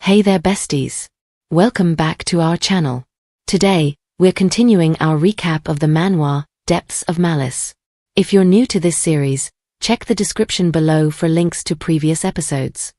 Hey there besties. Welcome back to our channel. Today, we're continuing our recap of the manhwa, Depths of Malice. If you're new to this series, check the description below for links to previous episodes.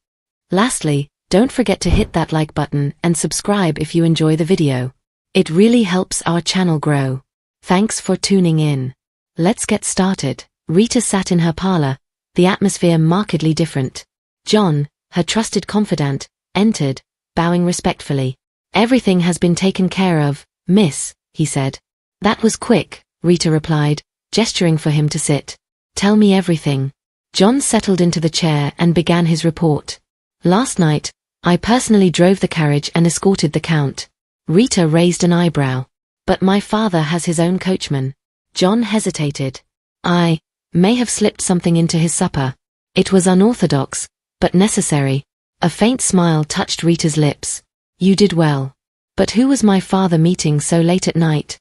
Lastly, don't forget to hit that like button and subscribe if you enjoy the video. It really helps our channel grow. Thanks for tuning in. Let's get started. Rita sat in her parlor, the atmosphere markedly different. John, her trusted confidant, entered, bowing respectfully. "Everything has been taken care of, miss," he said. "That was quick," Rita replied, gesturing for him to sit. "Tell me everything." John settled into the chair and began his report. "Last night, I personally drove the carriage and escorted the Count." Rita raised an eyebrow. "But my father has his own coachman." John hesitated. "I may have slipped something into his supper. It was unorthodox, but necessary." A faint smile touched Rita's lips. "You did well. But who was my father meeting so late at night?"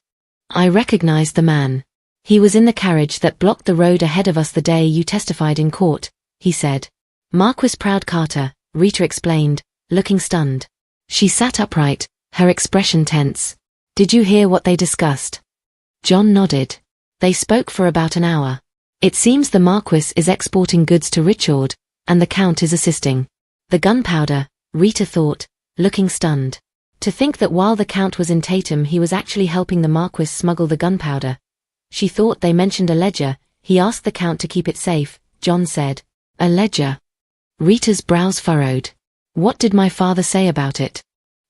"I recognized the man. He was in the carriage that blocked the road ahead of us the day you testified in court," he said. "Marquis Proudcarter," Rita explained, looking stunned. She sat upright, her expression tense. "Did you hear what they discussed?" John nodded. "They spoke for about an hour. It seems the Marquis is exporting goods to Richard, and the Count is assisting." "The gunpowder," Rita thought, looking stunned. To think that while the Count was in Tatum he was actually helping the Marquis smuggle the gunpowder. She thought they mentioned a ledger. "He asked the Count to keep it safe," John said. "A ledger?" Rita's brows furrowed. "What did my father say about it?"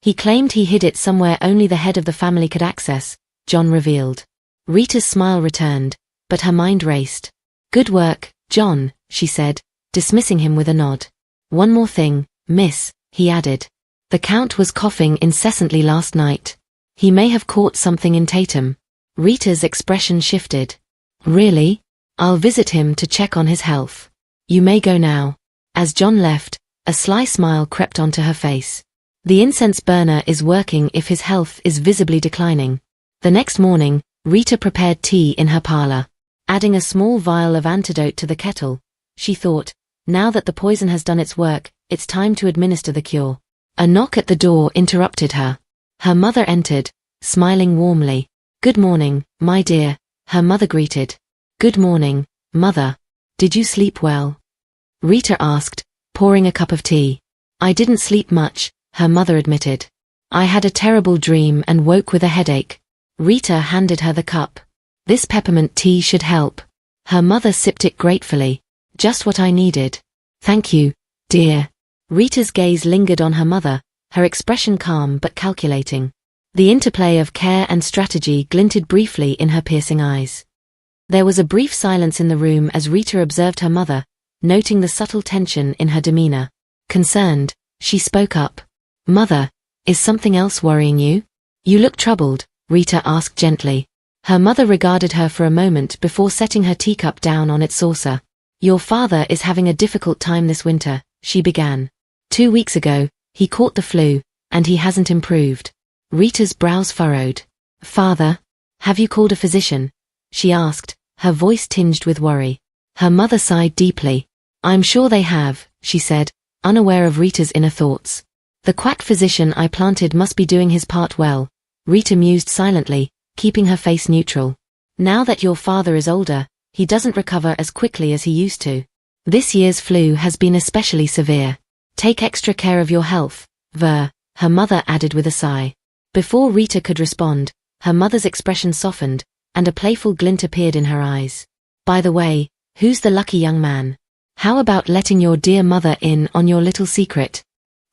"He claimed he hid it somewhere only the head of the family could access," John revealed. Rita's smile returned, but her mind raced. "Good work, John," she said, dismissing him with a nod. "One more thing, miss," he added. "The Count was coughing incessantly last night. He may have caught something in Tatum." Rita's expression shifted. "Really? I'll visit him to check on his health. You may go now." As John left, a sly smile crept onto her face. The incense burner is working if his health is visibly declining. The next morning, Rita prepared tea in her parlor. Adding a small vial of antidote to the kettle, she thought, now that the poison has done its work, it's time to administer the cure. A knock at the door interrupted her. Her mother entered, smiling warmly. "Good morning, my dear," her mother greeted. "Good morning, mother. Did you sleep well?" Rita asked, pouring a cup of tea. "I didn't sleep much," her mother admitted. "I had a terrible dream and woke with a headache." Rita handed her the cup. "This peppermint tea should help." Her mother sipped it gratefully. "Just what I needed. Thank you, dear." Rita's gaze lingered on her mother, her expression calm but calculating. The interplay of care and strategy glinted briefly in her piercing eyes. There was a brief silence in the room as Rita observed her mother, noting the subtle tension in her demeanor. Concerned, she spoke up. "Mother, is something else worrying you?" "You look troubled," Rita asked gently. Her mother regarded her for a moment before setting her teacup down on its saucer. "Your father is having a difficult time this winter," she began. "2 weeks ago, he caught the flu, and he hasn't improved." Rita's brows furrowed. "Father? Have you called a physician?" she asked, her voice tinged with worry. Her mother sighed deeply. "I'm sure they have," she said, unaware of Rita's inner thoughts. "The quack physician I planted must be doing his part well," Rita mused silently, keeping her face neutral. "Now that your father is older, he doesn't recover as quickly as he used to. This year's flu has been especially severe. Take extra care of your health, Ver," her mother added with a sigh. Before Rita could respond, her mother's expression softened, and a playful glint appeared in her eyes. "By the way, who's the lucky young man? How about letting your dear mother in on your little secret?"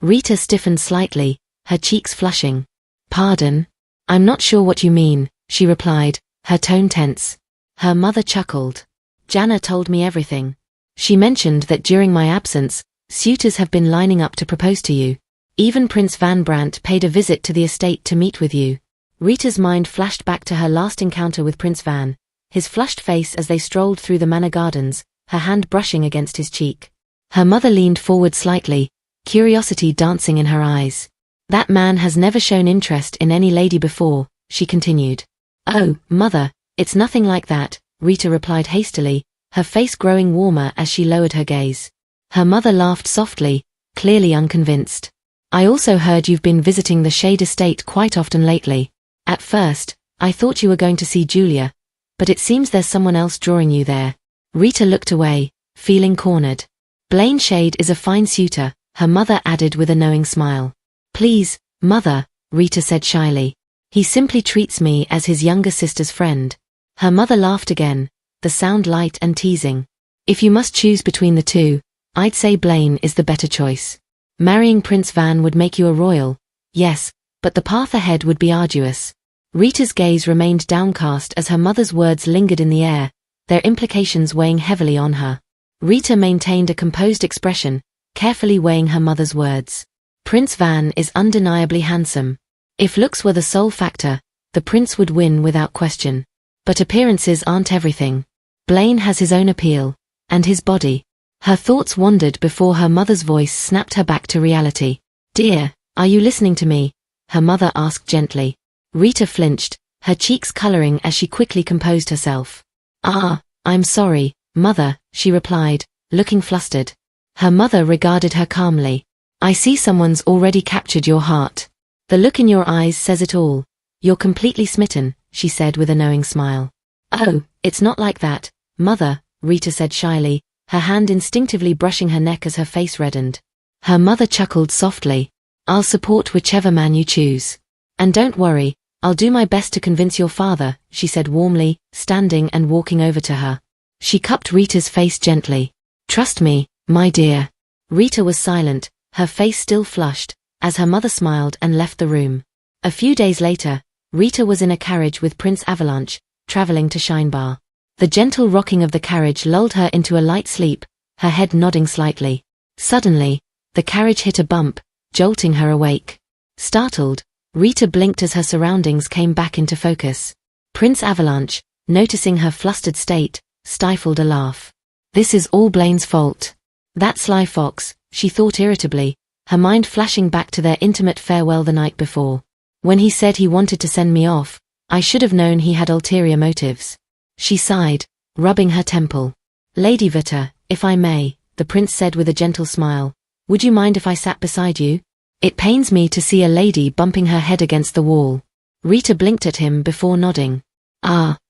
Rita stiffened slightly, her cheeks flushing. "Pardon? I'm not sure what you mean," she replied, her tone tense. Her mother chuckled. "Jana told me everything. She mentioned that during my absence, suitors have been lining up to propose to you. Even Prince Van Brandt paid a visit to the estate to meet with you." Rita's mind flashed back to her last encounter with Prince Van, his flushed face as they strolled through the manor gardens, her hand brushing against his cheek. Her mother leaned forward slightly, curiosity dancing in her eyes. "That man has never shown interest in any lady before," she continued. "Oh, mother, it's nothing like that," Rita replied hastily, her face growing warmer as she lowered her gaze. Her mother laughed softly, clearly unconvinced. I also heard you've been visiting the Shade estate quite often lately. At first, I thought you were going to see Julia, but it seems there's someone else drawing you there. Rita looked away, feeling cornered. Blaine Shade is a fine suitor, her mother added with a knowing smile. Please, mother, Rita said shyly. He simply treats me as his younger sister's friend. Her mother laughed again, the sound light and teasing. If you must choose between the two, I'd say Blaine is the better choice. Marrying Prince Van would make you a royal, yes, but the path ahead would be arduous. Rita's gaze remained downcast as her mother's words lingered in the air, their implications weighing heavily on her. Rita maintained a composed expression, carefully weighing her mother's words. Prince Van is undeniably handsome. If looks were the sole factor, the prince would win without question. But appearances aren't everything. Blaine has his own appeal, and his body. Her thoughts wandered before her mother's voice snapped her back to reality. Dear, are you listening to me? Her mother asked gently. Rita flinched, her cheeks coloring as she quickly composed herself. I'm sorry, mother, she replied, looking flustered. Her mother regarded her calmly. I see someone's already captured your heart. The look in your eyes says it all. You're completely smitten, she said with a knowing smile. Oh, it's not like that, mother, Rita said shyly, her hand instinctively brushing her neck as her face reddened. Her mother chuckled softly. I'll support whichever man you choose. And don't worry, I'll do my best to convince your father, she said warmly, standing and walking over to her. She cupped Rita's face gently. Trust me, my dear. Rita was silent, her face still flushed, as her mother smiled and left the room. A few days later, Rita was in a carriage with Prince Avalanche, traveling to Shinebar. The gentle rocking of the carriage lulled her into a light sleep, her head nodding slightly. Suddenly, the carriage hit a bump, jolting her awake. Startled, Rita blinked as her surroundings came back into focus. Prince Avalanche, noticing her flustered state, stifled a laugh. This is all Blaine's fault. That sly fox, she thought irritably, her mind flashing back to their intimate farewell the night before. When he said he wanted to send me off, I should have known he had ulterior motives. She sighed, rubbing her temple. Lady Verta, if I may, the prince said with a gentle smile, would you mind if I sat beside you? It pains me to see a lady bumping her head against the wall. Rita blinked at him before nodding.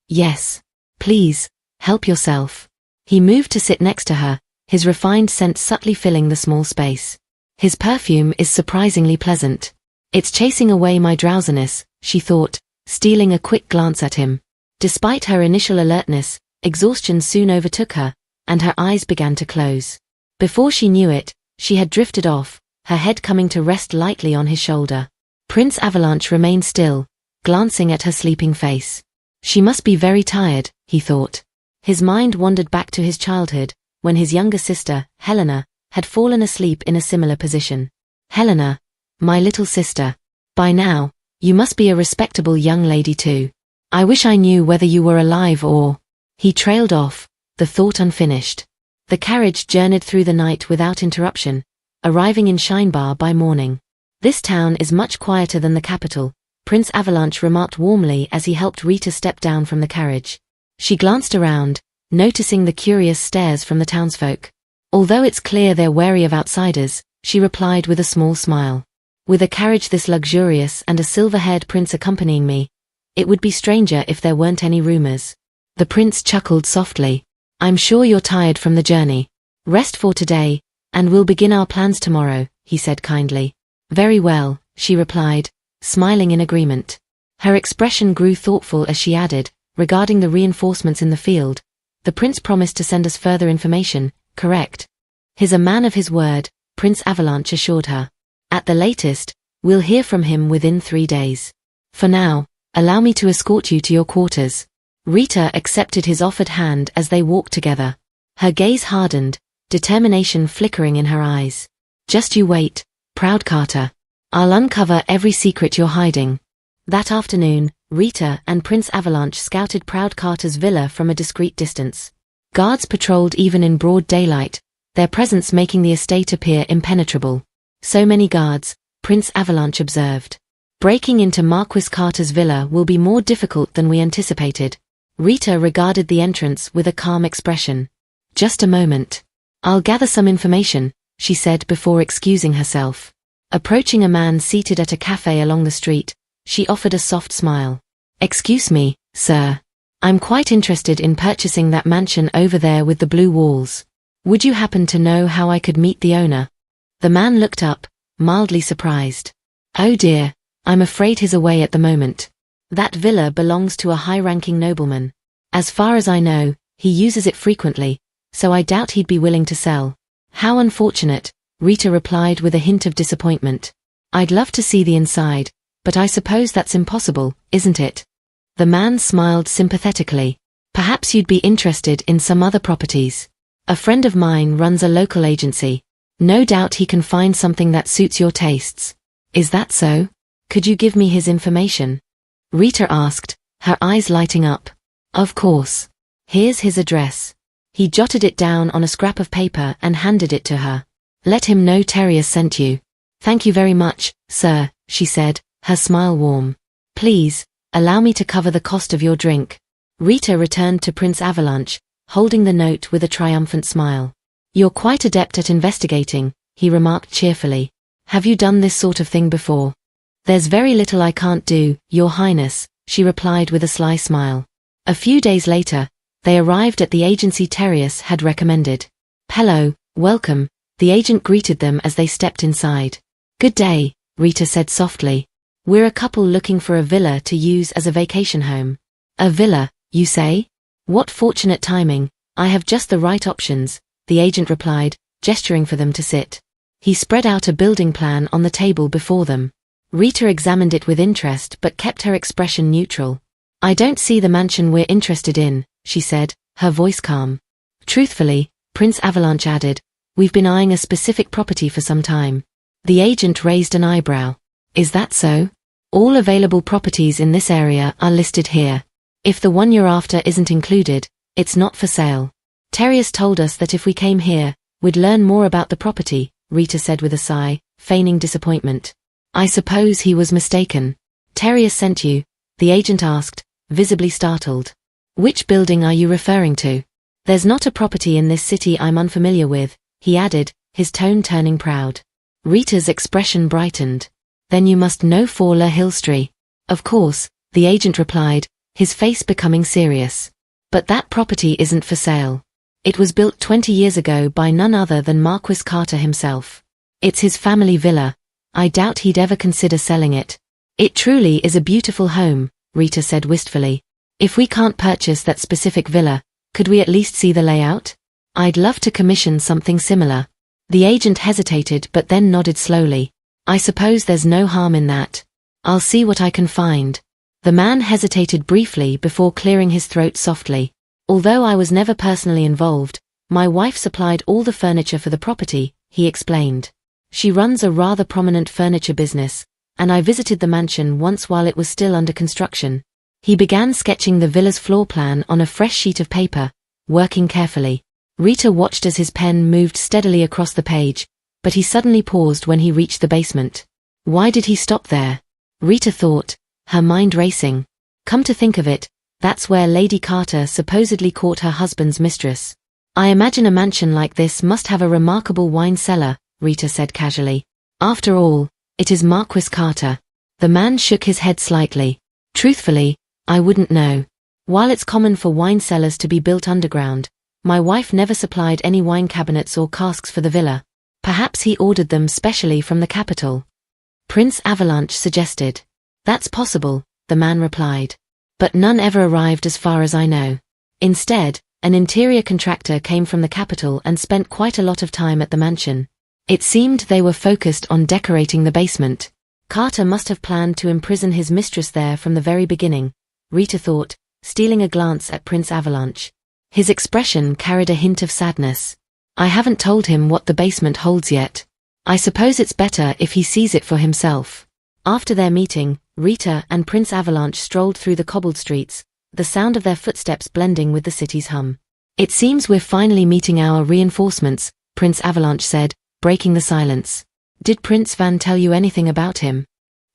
Yes. Please, help yourself. He moved to sit next to her, his refined scent subtly filling the small space. His perfume is surprisingly pleasant. It's chasing away my drowsiness, she thought, stealing a quick glance at him. Despite her initial alertness, exhaustion soon overtook her, and her eyes began to close. Before she knew it, she had drifted off, her head coming to rest lightly on his shoulder. Prince Avalanche remained still, glancing at her sleeping face. She must be very tired, he thought. His mind wandered back to his childhood, when his younger sister, Helena, had fallen asleep in a similar position. Helena, my little sister. By now, you must be a respectable young lady too. I wish I knew whether you were alive or... He trailed off, the thought unfinished. The carriage journeyed through the night without interruption, arriving in Shinebar by morning. This town is much quieter than the capital, Prince Avalanche remarked warmly as he helped Rita step down from the carriage. She glanced around, noticing the curious stares from the townsfolk. Although it's clear they're wary of outsiders, she replied with a small smile. With a carriage this luxurious and a silver-haired prince accompanying me, it would be stranger if there weren't any rumors. The prince chuckled softly. I'm sure you're tired from the journey. Rest for today, and we'll begin our plans tomorrow, he said kindly. Very well, she replied, smiling in agreement. Her expression grew thoughtful as she added, regarding the reinforcements in the field, the prince promised to send us further information, correct? He's a man of his word, Prince Avalanche assured her. At the latest, we'll hear from him within 3 days. For now, allow me to escort you to your quarters. Rita accepted his offered hand as they walked together. Her gaze hardened, determination flickering in her eyes. Just you wait, proud Carter. I'll uncover every secret you're hiding. That afternoon, Rita and Prince Avalanche scouted Proud Carter's villa from a discreet distance. Guards patrolled even in broad daylight, their presence making the estate appear impenetrable. So many guards, Prince Avalanche observed. Breaking into Marquis Carter's villa will be more difficult than we anticipated. Rita regarded the entrance with a calm expression. Just a moment. I'll gather some information, she said before excusing herself. Approaching a man seated at a cafe along the street, she offered a soft smile. "Excuse me, sir. I'm quite interested in purchasing that mansion over there with the blue walls. Would you happen to know how I could meet the owner?" The man looked up, mildly surprised. "Oh dear, I'm afraid he's away at the moment. That villa belongs to a high-ranking nobleman. As far as I know, he uses it frequently, so I doubt he'd be willing to sell." "How unfortunate," Rita replied with a hint of disappointment. "I'd love to see the inside, but I suppose that's impossible, isn't it?" The man smiled sympathetically. "Perhaps you'd be interested in some other properties. A friend of mine runs a local agency. No doubt he can find something that suits your tastes." "Is that so? Could you give me his information?" Rita asked, her eyes lighting up. "Of course. Here's his address." He jotted it down on a scrap of paper and handed it to her. "Let him know Terrius sent you." "Thank you very much, sir," she said, her smile warm. "Please, allow me to cover the cost of your drink." Rita returned to Prince Avalanche, holding the note with a triumphant smile. "You're quite adept at investigating," he remarked cheerfully. "Have you done this sort of thing before?" "There's very little I can't do, Your Highness," she replied with a sly smile. A few days later, they arrived at the agency Terrius had recommended. "Hello, welcome," the agent greeted them as they stepped inside. "Good day," Rita said softly. "We're a couple looking for a villa to use as a vacation home." "A villa, you say? What fortunate timing, I have just the right options," the agent replied, gesturing for them to sit. He spread out a building plan on the table before them. Rita examined it with interest but kept her expression neutral. "I don't see the mansion we're interested in," she said, her voice calm. "Truthfully," Prince Avalanche added, "we've been eyeing a specific property for some time." The agent raised an eyebrow. "Is that so? All available properties in this area are listed here. If the one you're after isn't included, it's not for sale." "Terrius told us that if we came here, we'd learn more about the property," Rita said with a sigh, feigning disappointment. "I suppose he was mistaken." "Terrius sent you?" the agent asked, visibly startled. "Which building are you referring to?" "There's not a property in this city I'm unfamiliar with," he added, his tone turning proud. Rita's expression brightened. "Then you must know Fowler Hillstry." "Of course," the agent replied, his face becoming serious. "But that property isn't for sale. It was built 20 years ago by none other than Marquis Carter himself. It's his family villa. I doubt he'd ever consider selling it." "It truly is a beautiful home," Rita said wistfully. "If we can't purchase that specific villa, could we at least see the layout? I'd love to commission something similar." The agent hesitated but then nodded slowly. "I suppose there's no harm in that. I'll see what I can find." The man hesitated briefly before clearing his throat softly. "Although I was never personally involved, my wife supplied all the furniture for the property," he explained. "She runs a rather prominent furniture business, and I visited the mansion once while it was still under construction." He began sketching the villa's floor plan on a fresh sheet of paper, working carefully. Rita watched as his pen moved steadily across the page, but he suddenly paused when he reached the basement. Why did he stop there? Rita thought, her mind racing. Come to think of it, that's where Lady Carter supposedly caught her husband's mistress. "I imagine a mansion like this must have a remarkable wine cellar," Rita said casually. "After all, it is Marquis Carter." The man shook his head slightly. "Truthfully, I wouldn't know. While it's common for wine cellars to be built underground, my wife never supplied any wine cabinets or casks for the villa. Perhaps he ordered them specially from the capital." Prince Avalanche suggested. "That's possible," the man replied. "But none ever arrived as far as I know. Instead, an interior contractor came from the capital and spent quite a lot of time at the mansion. It seemed they were focused on decorating the basement. Carter must have planned to imprison his mistress there from the very beginning," Rita thought, stealing a glance at Prince Avalanche. His expression carried a hint of sadness. "I haven't told him what the basement holds yet. I suppose it's better if he sees it for himself." After their meeting, Rita and Prince Avalanche strolled through the cobbled streets, the sound of their footsteps blending with the city's hum. "It seems we're finally meeting our reinforcements," Prince Avalanche said, breaking the silence. "Did Prince Van tell you anything about him?"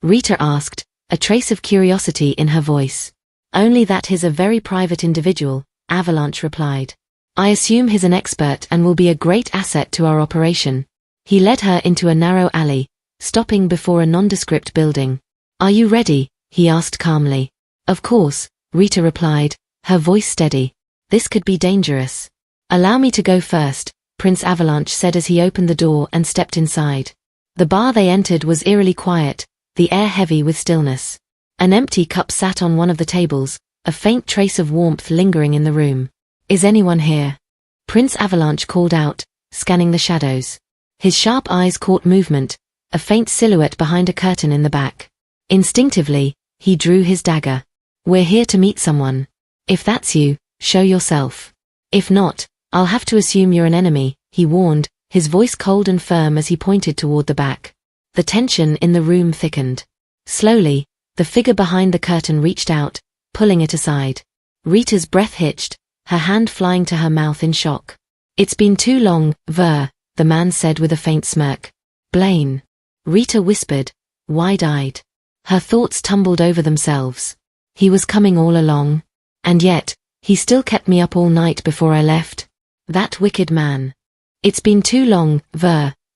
Rita asked, a trace of curiosity in her voice. "Only that he's a very private individual," Avalanche replied. "I assume he's an expert and will be a great asset to our operation." He led her into a narrow alley, stopping before a nondescript building. "Are you ready?" he asked calmly. "Of course," Rita replied, her voice steady. "This could be dangerous." "Allow me to go first," Prince Avalanche said as he opened the door and stepped inside. The bar they entered was eerily quiet, the air heavy with stillness. An empty cup sat on one of the tables, a faint trace of warmth lingering in the room. "Is anyone here?" Prince Avalanche called out, scanning the shadows. His sharp eyes caught movement, a faint silhouette behind a curtain in the back. Instinctively, he drew his dagger. "We're here to meet someone. If that's you, show yourself. If not, I'll have to assume you're an enemy," he warned, his voice cold and firm as he pointed toward the back. The tension in the room thickened. Slowly, the figure behind the curtain reached out, pulling it aside. Rita's breath hitched, her hand flying to her mouth in shock. "It's been too long, the man said with a faint smirk. "Blaine," Rita whispered, wide-eyed. Her thoughts tumbled over themselves. He was coming all along. And yet, he still kept me up all night before I left. That wicked man. "It's been too long,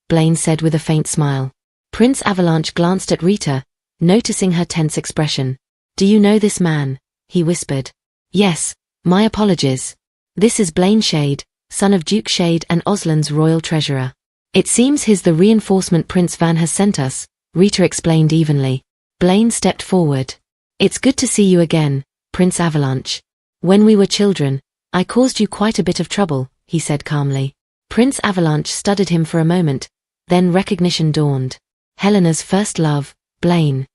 Blaine said with a faint smile. Prince Avalanche glanced at Rita, noticing her tense expression. "Do you know this man?" he whispered. "Yes, my apologies. This is Blaine Shade, son of Duke Shade and Osland's royal treasurer. It seems he's the reinforcement Prince Van has sent us," Rita explained evenly. Blaine stepped forward. "It's good to see you again, Prince Avalanche. When we were children, I caused you quite a bit of trouble," he said calmly. Prince Avalanche studied him for a moment, then recognition dawned. Helena's first love, Blaine.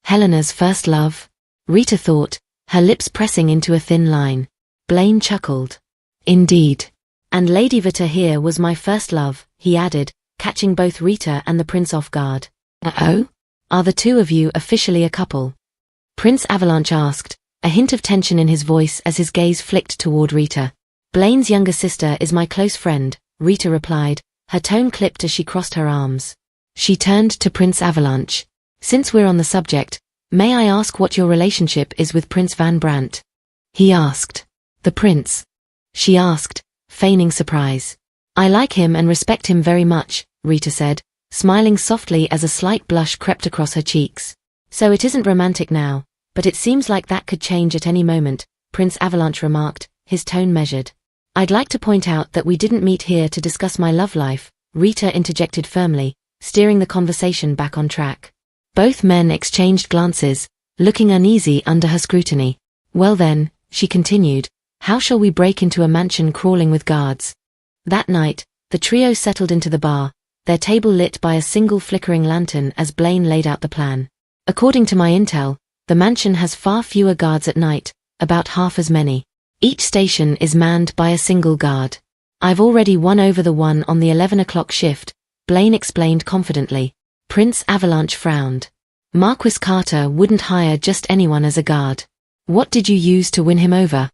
Helena's first love? Rita thought, her lips pressing into a thin line. Blaine chuckled. "Indeed. And Lady Verta here was my first love," he added, catching both Rita and the prince off guard. "Oh? Are the two of you officially a couple?" Prince Avalanche asked, a hint of tension in his voice as his gaze flicked toward Rita. "Blaine's younger sister is my close friend," Rita replied, her tone clipped as she crossed her arms. She turned to Prince Avalanche. "Since we're on the subject, may I ask what your relationship is with Prince Van Brandt?" he asked. "The prince?" she asked, feigning surprise. "I like him and respect him very much," Rita said, smiling softly as a slight blush crept across her cheeks. "So it isn't romantic now, but it seems like that could change at any moment," Prince Avalanche remarked, his tone measured. "I'd like to point out that we didn't meet here to discuss my love life," Rita interjected firmly, steering the conversation back on track. Both men exchanged glances, looking uneasy under her scrutiny. "Well then," she continued, "how shall we break into a mansion crawling with guards?" That night, the trio settled into the bar, their table lit by a single flickering lantern as Blaine laid out the plan. "According to my intel, the mansion has far fewer guards at night, about half as many. Each station is manned by a single guard. I've already won over the one on the 11 o'clock shift," Blaine explained confidently. Prince Avalanche frowned. "Marquis Carter wouldn't hire just anyone as a guard. What did you use to win him over?"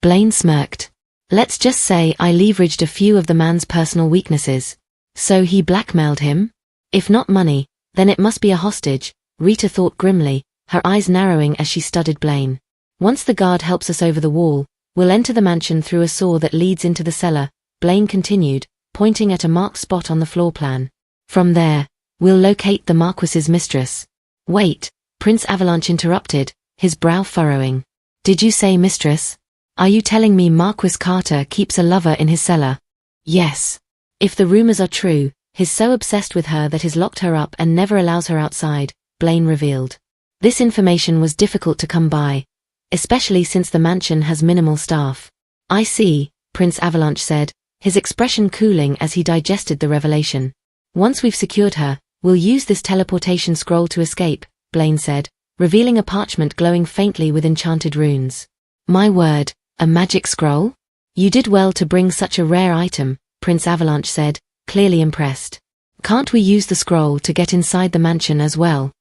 Blaine smirked. "Let's just say I leveraged a few of the man's personal weaknesses." "So he blackmailed him? If not money, then it must be a hostage," Rita thought grimly, her eyes narrowing as she studied Blaine. "Once the guard helps us over the wall, we'll enter the mansion through a saw that leads into the cellar," Blaine continued, pointing at a marked spot on the floor plan. "From there, we'll locate the Marquis's mistress." "Wait," Prince Avalanche interrupted, his brow furrowing. "Did you say mistress? Are you telling me Marquis Carter keeps a lover in his cellar?" "Yes. If the rumors are true, he's so obsessed with her that he's locked her up and never allows her outside," Blaine revealed. This information was difficult to come by, especially since the mansion has minimal staff. "I see," Prince Avalanche said, his expression cooling as he digested the revelation. "Once we've secured her, we'll use this teleportation scroll to escape," Blaine said, revealing a parchment glowing faintly with enchanted runes. "My word, a magic scroll? You did well to bring such a rare item," Prince Avalanche said, clearly impressed. "Can't we use the scroll to get inside the mansion as well?"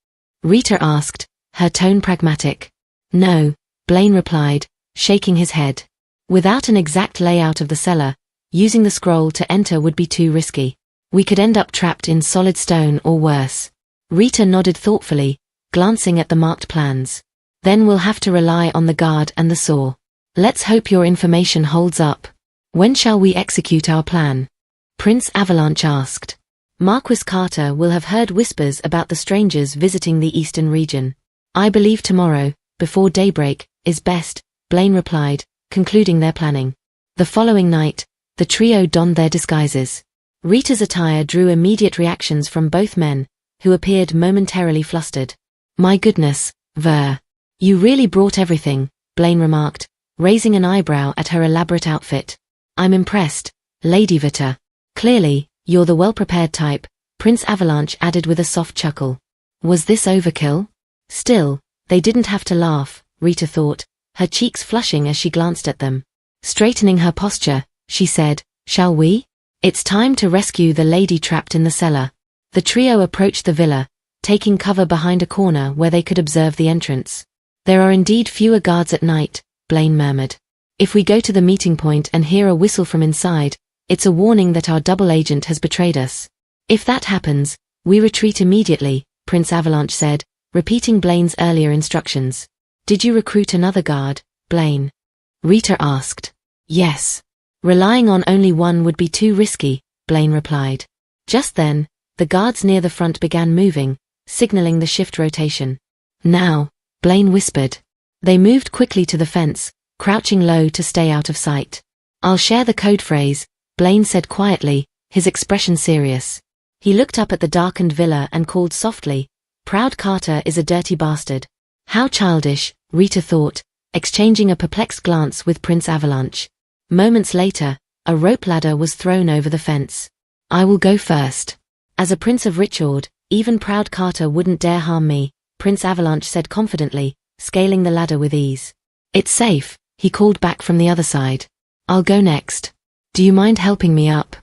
Rita asked, her tone pragmatic. "No," Blaine replied, shaking his head. "Without an exact layout of the cellar, using the scroll to enter would be too risky. We could end up trapped in solid stone or worse." Rita nodded thoughtfully, glancing at the marked plans. "Then we'll have to rely on the guard and the saw. Let's hope your information holds up. When shall we execute our plan?" Prince Avalanche asked. Marquis Carter will have heard whispers about the strangers visiting the eastern region. I believe tomorrow, before daybreak, is best, Blaine replied, concluding their planning. The following night, the trio donned their disguises. Rita's attire drew immediate reactions from both men, who appeared momentarily flustered. My goodness, Ver. You really brought everything, Blaine remarked, raising an eyebrow at her elaborate outfit. I'm impressed, Lady Verta. Clearly, you're the well-prepared type, Prince Avalanche added with a soft chuckle. Was this overkill? Still, they didn't have to laugh, Rita thought, her cheeks flushing as she glanced at them. Straightening her posture, she said, Shall we? It's time to rescue the lady trapped in the cellar. The trio approached the villa, taking cover behind a corner where they could observe the entrance. There are indeed fewer guards at night, Blaine murmured. If we go to the meeting point and hear a whistle from inside, it's a warning that our double agent has betrayed us. If that happens, we retreat immediately, Prince Avalanche said, repeating Blaine's earlier instructions. Did you recruit another guard, Blaine? Rita asked. Yes. Relying on only one would be too risky, Blaine replied. Just then, the guards near the front began moving, signaling the shift rotation. Now, Blaine whispered. They moved quickly to the fence, crouching low to stay out of sight. I'll share the code phrase, Blaine said quietly, his expression serious. He looked up at the darkened villa and called softly, Proud Carter is a dirty bastard. How childish, Rita thought, exchanging a perplexed glance with Prince Avalanche. Moments later, a rope ladder was thrown over the fence. I will go first. As a Prince of Richard, even Proud Carter wouldn't dare harm me, Prince Avalanche said confidently, scaling the ladder with ease. It's safe, he called back from the other side. I'll go next. Do you mind helping me up?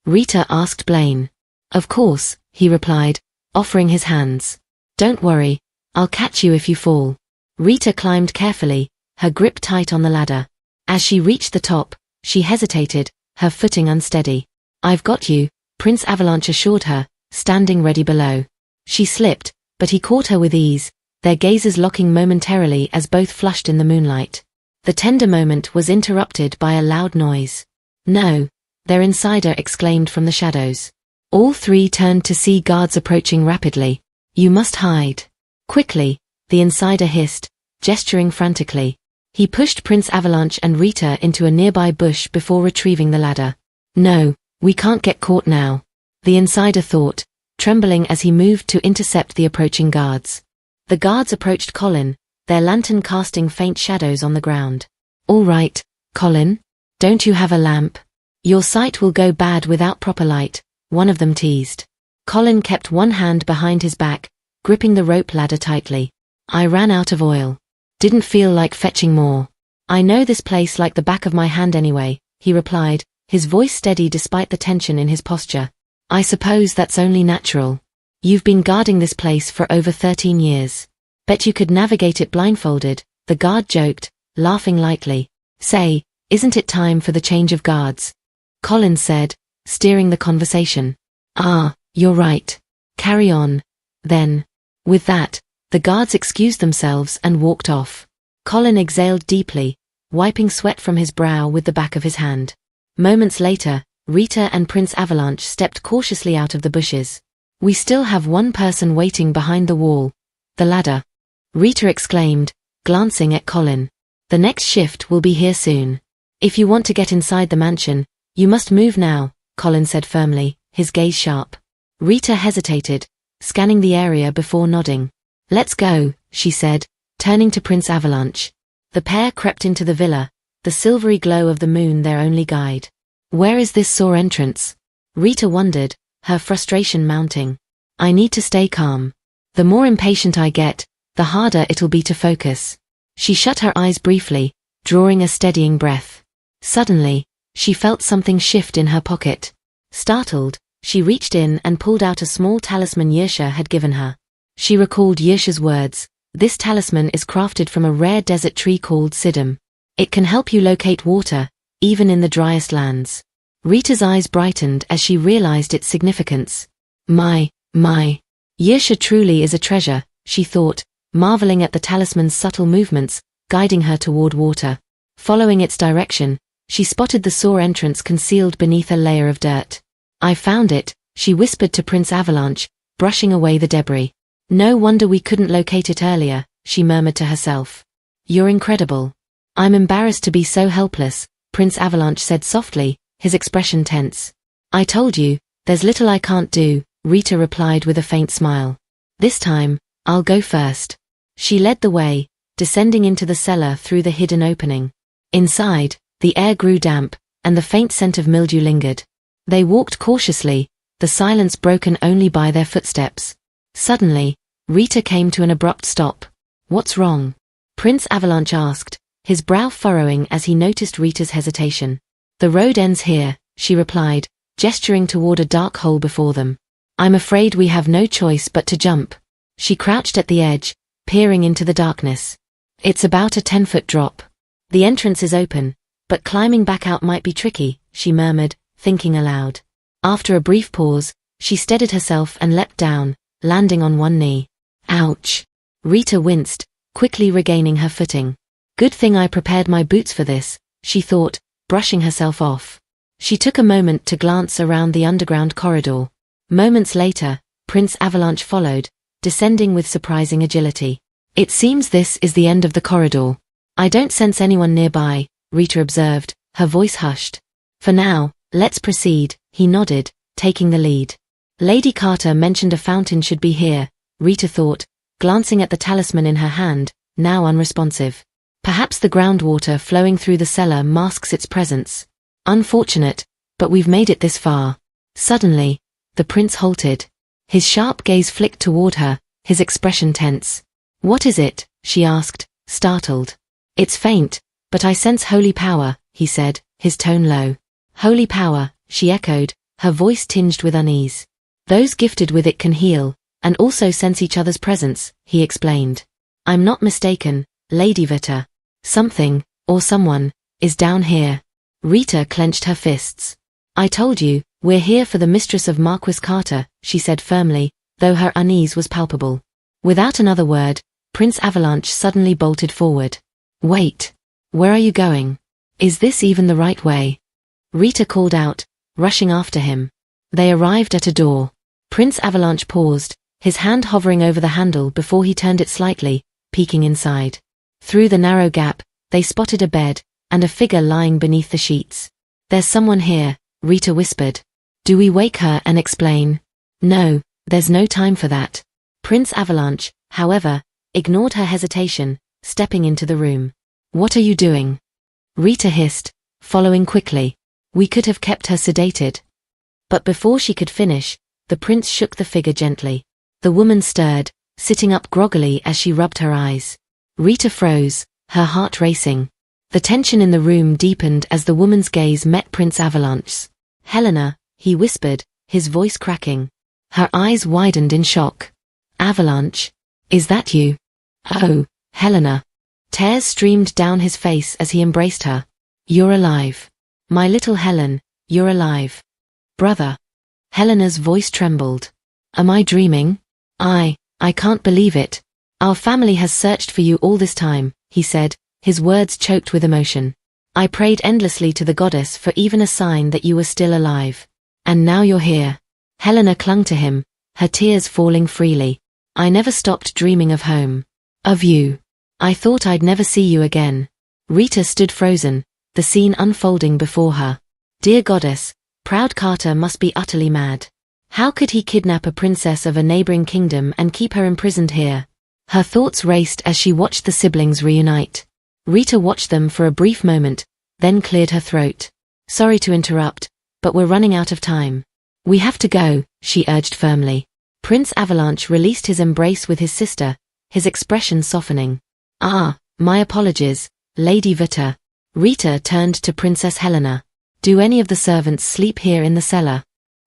Rita asked Blaine. Of course, he replied, offering his hands. Don't worry, I'll catch you if you fall. Rita climbed carefully, her grip tight on the ladder. As she reached the top, she hesitated, her footing unsteady. I've got you, Prince Avalanche assured her, standing ready below. She slipped, but he caught her with ease, their gazes locking momentarily as both flushed in the moonlight. The tender moment was interrupted by a loud noise. No, their insider exclaimed from the shadows. All three turned to see guards approaching rapidly. You must hide. Quickly, the insider hissed, gesturing frantically. He pushed Prince Avalanche and Rita into a nearby bush before retrieving the ladder. No, we can't get caught now, the insider thought, trembling as he moved to intercept the approaching guards. The guards approached Colin, their lantern casting faint shadows on the ground. All right, Colin. Don't you have a lamp? Your sight will go bad without proper light, one of them teased. Colin kept one hand behind his back, gripping the rope ladder tightly. I ran out of oil. Didn't feel like fetching more. I know this place like the back of my hand anyway, he replied, his voice steady despite the tension in his posture. I suppose that's only natural. You've been guarding this place for over 13 years. Bet you could navigate it blindfolded, the guard joked, laughing lightly. Say, isn't it time for the change of guards? Colin said, steering the conversation. Ah, you're right. Carry on, then. With that, the guards excused themselves and walked off. Colin exhaled deeply, wiping sweat from his brow with the back of his hand. Moments later, Rita and Prince Avalanche stepped cautiously out of the bushes. We still have one person waiting behind the wall, the ladder. Rita exclaimed, glancing at Colin. The next shift will be here soon. If you want to get inside the mansion, you must move now, Colin said firmly, his gaze sharp. Rita hesitated, scanning the area before nodding. Let's go, she said, turning to Prince Avalanche. The pair crept into the villa, the silvery glow of the moon their only guide. Where is this sore entrance? Rita wondered, her frustration mounting. I need to stay calm. The more impatient I get, the harder it'll be to focus. She shut her eyes briefly, drawing a steadying breath. Suddenly, she felt something shift in her pocket. Startled, she reached in and pulled out a small talisman Yersha had given her. She recalled Yersha's words, this talisman is crafted from a rare desert tree called Siddim. It can help you locate water, even in the driest lands. Rita's eyes brightened as she realized its significance. My. Yersha truly is a treasure, she thought, marveling at the talisman's subtle movements, guiding her toward water. Following its direction, she spotted the sore entrance concealed beneath a layer of dirt. I found it, she whispered to Prince Avalanche, brushing away the debris. No wonder we couldn't locate it earlier, she murmured to herself. You're incredible. I'm embarrassed to be so helpless, Prince Avalanche said softly, his expression tense. I told you, there's little I can't do, Rita replied with a faint smile. This time, I'll go first. She led the way, descending into the cellar through the hidden opening. Inside, the air grew damp, and the faint scent of mildew lingered. They walked cautiously, the silence broken only by their footsteps. Suddenly, Rita came to an abrupt stop. What's wrong? Prince Avalanche asked, his brow furrowing as he noticed Rita's hesitation. The road ends here, she replied, gesturing toward a dark hole before them. I'm afraid we have no choice but to jump. She crouched at the edge, peering into the darkness. It's about a 10-foot drop. The entrance is open, but climbing back out might be tricky, she murmured, thinking aloud. After a brief pause, she steadied herself and leapt down, landing on one knee. Ouch! Rita winced, quickly regaining her footing. Good thing I prepared my boots for this, she thought, brushing herself off. She took a moment to glance around the underground corridor. Moments later, Prince Avalanche followed, descending with surprising agility. It seems this is the end of the corridor. I don't sense anyone nearby, Rita observed, her voice hushed. For now, let's proceed, he nodded, taking the lead. Lady Carter mentioned a fountain should be here, Rita thought, glancing at the talisman in her hand, now unresponsive. Perhaps the groundwater flowing through the cellar masks its presence. Unfortunate, but we've made it this far. Suddenly, the prince halted. His sharp gaze flicked toward her, his expression tense. What is it? She asked, startled. It's faint, but I sense holy power, he said, his tone low. Holy power, she echoed, her voice tinged with unease. Those gifted with it can heal, and also sense each other's presence, he explained. I'm not mistaken, Lady Verta. Something, or someone, is down here. Rita clenched her fists. I told you, we're here for the mistress of Marquis Carter, she said firmly, though her unease was palpable. Without another word, Prince Avalanche suddenly bolted forward. Wait. Where are you going? Is this even the right way? Rita called out, rushing after him. They arrived at a door. Prince Avalanche paused, his hand hovering over the handle before he turned it slightly, peeking inside. Through the narrow gap, they spotted a bed, and a figure lying beneath the sheets. There's someone here, Rita whispered. Do we wake her and explain? No, there's no time for that. Prince Avalanche, however, ignored her hesitation, stepping into the room. What are you doing? Rita hissed, following quickly. We could have kept her sedated. But before she could finish, the prince shook the figure gently. The woman stirred, sitting up groggily as she rubbed her eyes. Rita froze, her heart racing. The tension in the room deepened as the woman's gaze met Prince Avalanche's. Helena, he whispered, his voice cracking. Her eyes widened in shock. Avalanche? Is that you? Oh, Helena. Tears streamed down his face as he embraced her. You're alive. My little Helen, you're alive. Brother. Helena's voice trembled. Am I dreaming? I can't believe it. Our family has searched for you all this time, he said, his words choked with emotion. I prayed endlessly to the goddess for even a sign that you were still alive. And now you're here. Helena clung to him, her tears falling freely. I never stopped dreaming of home. Of you. I thought I'd never see you again. Rita stood frozen, the scene unfolding before her. Dear goddess, proud Carter must be utterly mad. How could he kidnap a princess of a neighboring kingdom and keep her imprisoned here? Her thoughts raced as she watched the siblings reunite. Rita watched them for a brief moment, then cleared her throat. Sorry to interrupt, but we're running out of time. We have to go, she urged firmly. Prince Avalanche released his embrace with his sister, his expression softening. Ah, my apologies, Lady Verta. Rita turned to Princess Helena. Do any of the servants sleep here in the cellar?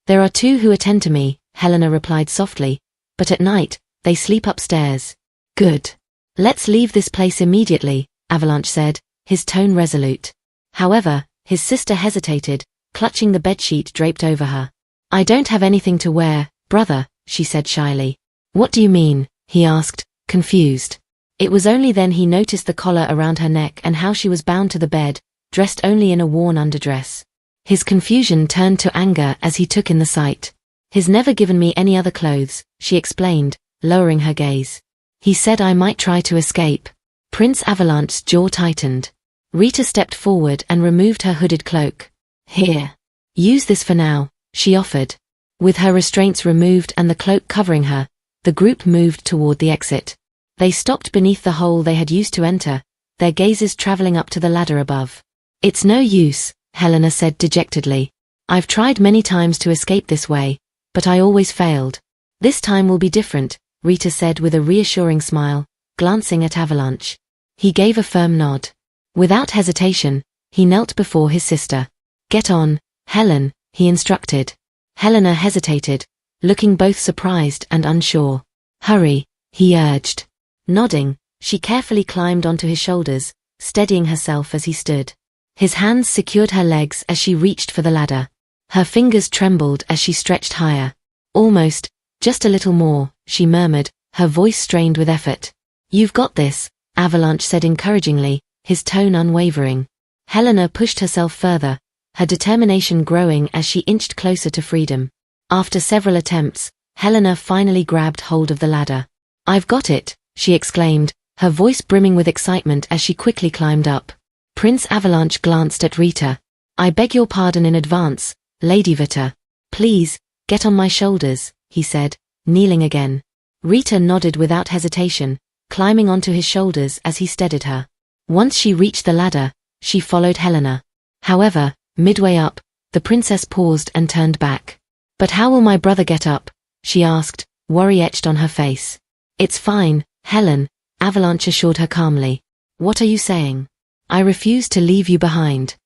There are 2 who attend to me, Helena replied softly, but at night, they sleep upstairs. Good. Let's leave this place immediately, Avalanche said, his tone resolute. However, his sister hesitated, clutching the bedsheet draped over her. I don't have anything to wear, brother, she said shyly. What do you mean? He asked, confused. It was only then he noticed the collar around her neck and how she was bound to the bed, dressed only in a worn underdress. His confusion turned to anger as he took in the sight. He's never given me any other clothes, she explained, lowering her gaze. He said I might try to escape. Prince Avalanche's jaw tightened. Rita stepped forward and removed her hooded cloak. Here. Use this for now, she offered. With her restraints removed and the cloak covering her, the group moved toward the exit. They stopped beneath the hole they had used to enter, their gazes traveling up to the ladder above. It's no use, Helena said dejectedly. I've tried many times to escape this way, but I always failed. This time will be different, Rita said with a reassuring smile, glancing at Avalanche. He gave a firm nod. Without hesitation, he knelt before his sister. Get on, Helen, he instructed. Helena hesitated, looking both surprised and unsure. Hurry, he urged. Nodding, she carefully climbed onto his shoulders, steadying herself as he stood. His hands secured her legs as she reached for the ladder. Her fingers trembled as she stretched higher. Almost, just a little more, she murmured, her voice strained with effort. You've got this, Avalanche said encouragingly, his tone unwavering. Helena pushed herself further, her determination growing as she inched closer to freedom. After several attempts, Helena finally grabbed hold of the ladder. I've got it, she exclaimed, her voice brimming with excitement as she quickly climbed up. Prince Avalanche glanced at Rita. I beg your pardon in advance, Lady Verta. Please, get on my shoulders, he said, kneeling again. Rita nodded without hesitation, climbing onto his shoulders as he steadied her. Once she reached the ladder, she followed Helena. However, midway up, the princess paused and turned back. But how will my brother get up? She asked, worry etched on her face. It's fine, Helen, Avalanche assured her calmly. What are you saying? I refuse to leave you behind.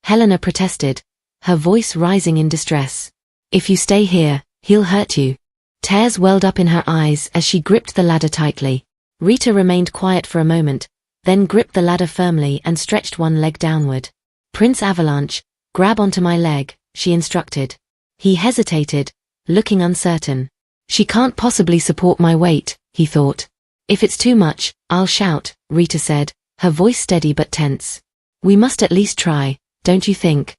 Helena protested, her voice rising in distress. If you stay here, he'll hurt you. Tears welled up in her eyes as she gripped the ladder tightly. Rita remained quiet for a moment, then gripped the ladder firmly and stretched one leg downward. Prince Avalanche, grab onto my leg, she instructed. He hesitated, looking uncertain. She can't possibly support my weight, he thought. If it's too much, I'll shout, Rita said, her voice steady but tense. We must at least try, don't you think?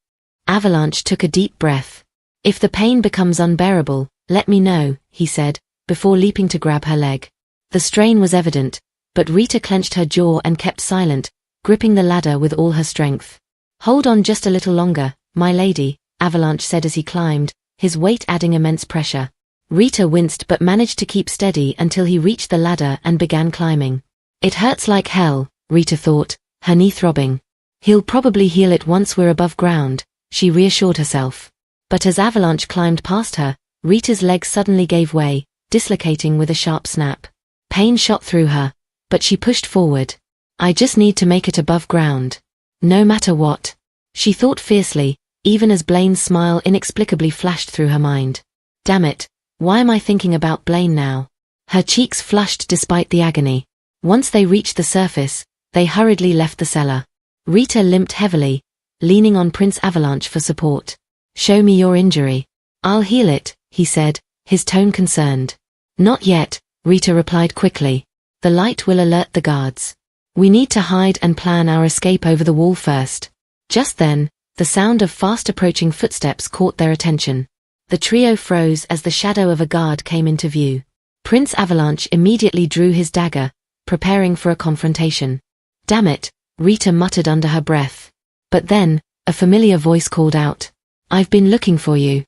Avalanche took a deep breath. If the pain becomes unbearable, let me know, he said, before leaping to grab her leg. The strain was evident, but Rita clenched her jaw and kept silent, gripping the ladder with all her strength. Hold on just a little longer, my lady, Avalanche said as he climbed, his weight adding immense pressure. Rita winced but managed to keep steady until he reached the ladder and began climbing. It hurts like hell, Rita thought, her knee throbbing. He'll probably heal it once we're above ground, she reassured herself. But as Avalanche climbed past her, Rita's legs suddenly gave way, dislocating with a sharp snap. Pain shot through her, but she pushed forward. I just need to make it above ground. No matter what. She thought fiercely, even as Blaine's smile inexplicably flashed through her mind. Damn it, why am I thinking about Blaine now? Her cheeks flushed despite the agony. Once they reached the surface, they hurriedly left the cellar. Rita limped heavily, leaning on Prince Avalanche for support. Show me your injury. I'll heal it, he said, his tone concerned. Not yet, Rita replied quickly. The light will alert the guards. We need to hide and plan our escape over the wall first. Just then, the sound of fast approaching footsteps caught their attention. The trio froze as the shadow of a guard came into view. Prince Avalanche immediately drew his dagger, preparing for a confrontation. Damn it, Rita muttered under her breath. But then, a familiar voice called out. I've been looking for you.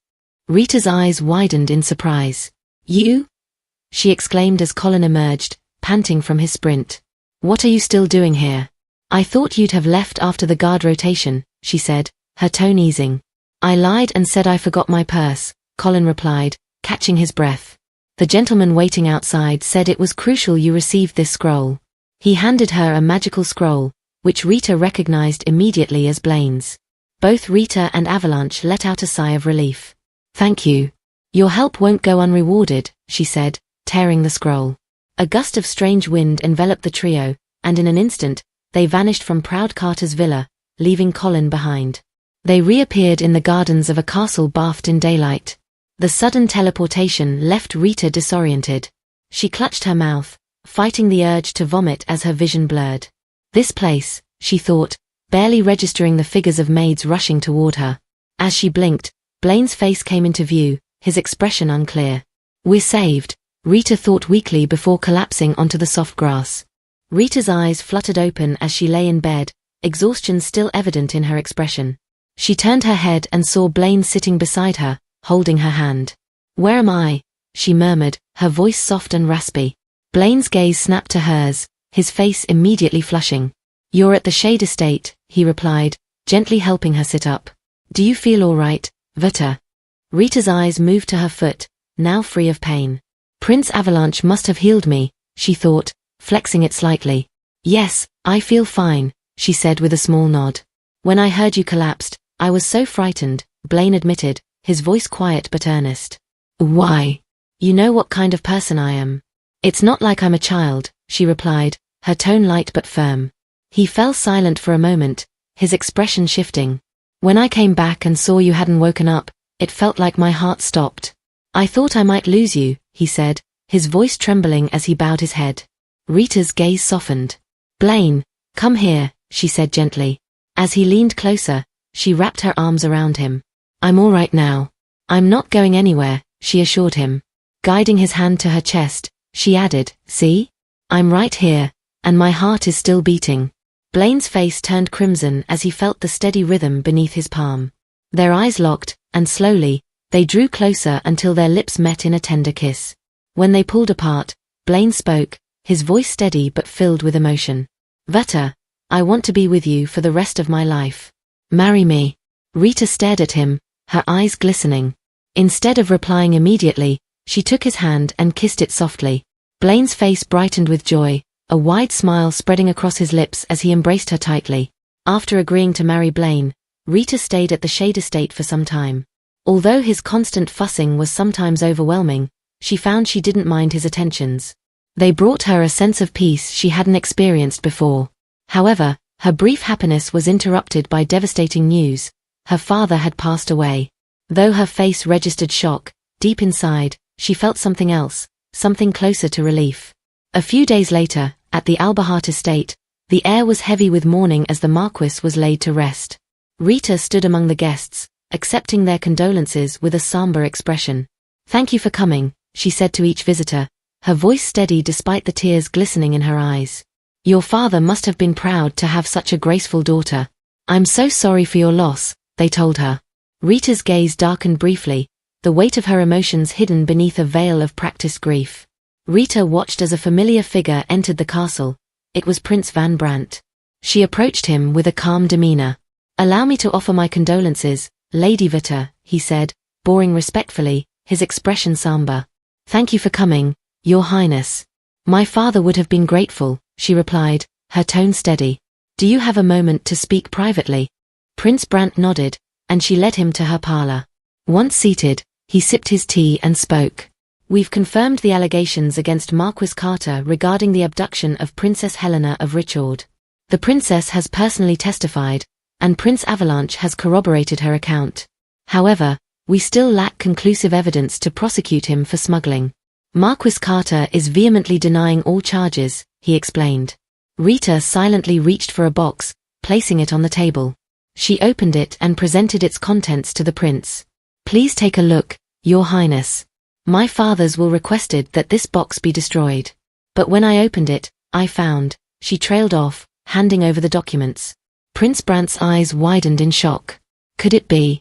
Rita's eyes widened in surprise. You? She exclaimed as Colin emerged, panting from his sprint. What are you still doing here? I thought you'd have left after the guard rotation, she said, her tone easing. I lied and said I forgot my purse, Colin replied, catching his breath. The gentleman waiting outside said it was crucial you received this scroll. He handed her a magical scroll, which Rita recognized immediately as Blaine's. Both Rita and Avalanche let out a sigh of relief. Thank you. Your help won't go unrewarded, she said, tearing the scroll. A gust of strange wind enveloped the trio, and in an instant, they vanished from Proud Carter's villa, leaving Colin behind. They reappeared in the gardens of a castle bathed in daylight. The sudden teleportation left Rita disoriented. She clutched her mouth, fighting the urge to vomit as her vision blurred. This place, she thought, barely registering the figures of maids rushing toward her. As she blinked, Blaine's face came into view, his expression unclear. We're saved, Rita thought weakly before collapsing onto the soft grass. Rita's eyes fluttered open as she lay in bed, exhaustion still evident in her expression. She turned her head and saw Blaine sitting beside her, holding her hand. "Where am I?" she murmured, her voice soft and raspy. Blaine's gaze snapped to hers, his face immediately flushing. "You're at the Shade Estate," he replied, gently helping her sit up. "Do you feel all right, Verta?" Rita's eyes moved to her foot, now free of pain. Prince Avalanche must have healed me, she thought, flexing it slightly. "Yes, I feel fine," she said with a small nod. "When I heard you collapsed, I was so frightened," Blaine admitted, his voice quiet but earnest. "Why? You know what kind of person I am." "It's not like I'm a child," she replied, her tone light but firm. He fell silent for a moment, his expression shifting. "When I came back and saw you hadn't woken up, it felt like my heart stopped. I thought I might lose you," he said, his voice trembling as he bowed his head. Rita's gaze softened. "Blaine, come here," she said gently. As he leaned closer, she wrapped her arms around him. "I'm all right now. I'm not going anywhere," she assured him. Guiding his hand to her chest, she added, "See? I'm right here, and my heart is still beating." Blaine's face turned crimson as he felt the steady rhythm beneath his palm. Their eyes locked, and slowly, they drew closer until their lips met in a tender kiss. When they pulled apart, Blaine spoke, his voice steady but filled with emotion. "Verta, I want to be with you for the rest of my life. Marry me." Rita stared at him, her eyes glistening. Instead of replying immediately, she took his hand and kissed it softly. Blaine's face brightened with joy, a wide smile spreading across his lips as he embraced her tightly. After agreeing to marry Blaine, Rita stayed at the Shade Estate for some time. Although his constant fussing was sometimes overwhelming, she found she didn't mind his attentions. They brought her a sense of peace she hadn't experienced before. However, her brief happiness was interrupted by devastating news. Her father had passed away. Though her face registered shock, deep inside, she felt something else, something closer to relief. A few days later, at the Alberhart estate, the air was heavy with mourning as the Marquis was laid to rest. Rita stood among the guests, accepting their condolences with a somber expression. "Thank you for coming," she said to each visitor, her voice steady despite the tears glistening in her eyes. "Your father must have been proud to have such a graceful daughter." "I'm so sorry for your loss," they told her. Rita's gaze darkened briefly, the weight of her emotions hidden beneath a veil of practiced grief. Rita watched as a familiar figure entered the castle. It was Prince Van Brandt. She approached him with a calm demeanor. "Allow me to offer my condolences, Lady Verta," he said, bowing respectfully, his expression somber. "Thank you for coming, Your Highness." "My father would have been grateful," she replied, her tone steady. "Do you have a moment to speak privately?" Prince Brandt nodded, and she led him to her parlor. Once seated, he sipped his tea and spoke. "We've confirmed the allegations against Marquis Carter regarding the abduction of Princess Helena of Richord. The princess has personally testified, and Prince Avalanche has corroborated her account. However, we still lack conclusive evidence to prosecute him for smuggling. Marquis Carter is vehemently denying all charges," he explained. Rita silently reached for a box, placing it on the table. She opened it and presented its contents to the prince. "Please take a look, Your Highness. My father's will requested that this box be destroyed. But when I opened it, I found," she trailed off, handing over the documents. Prince Brandt's eyes widened in shock. "Could it be?"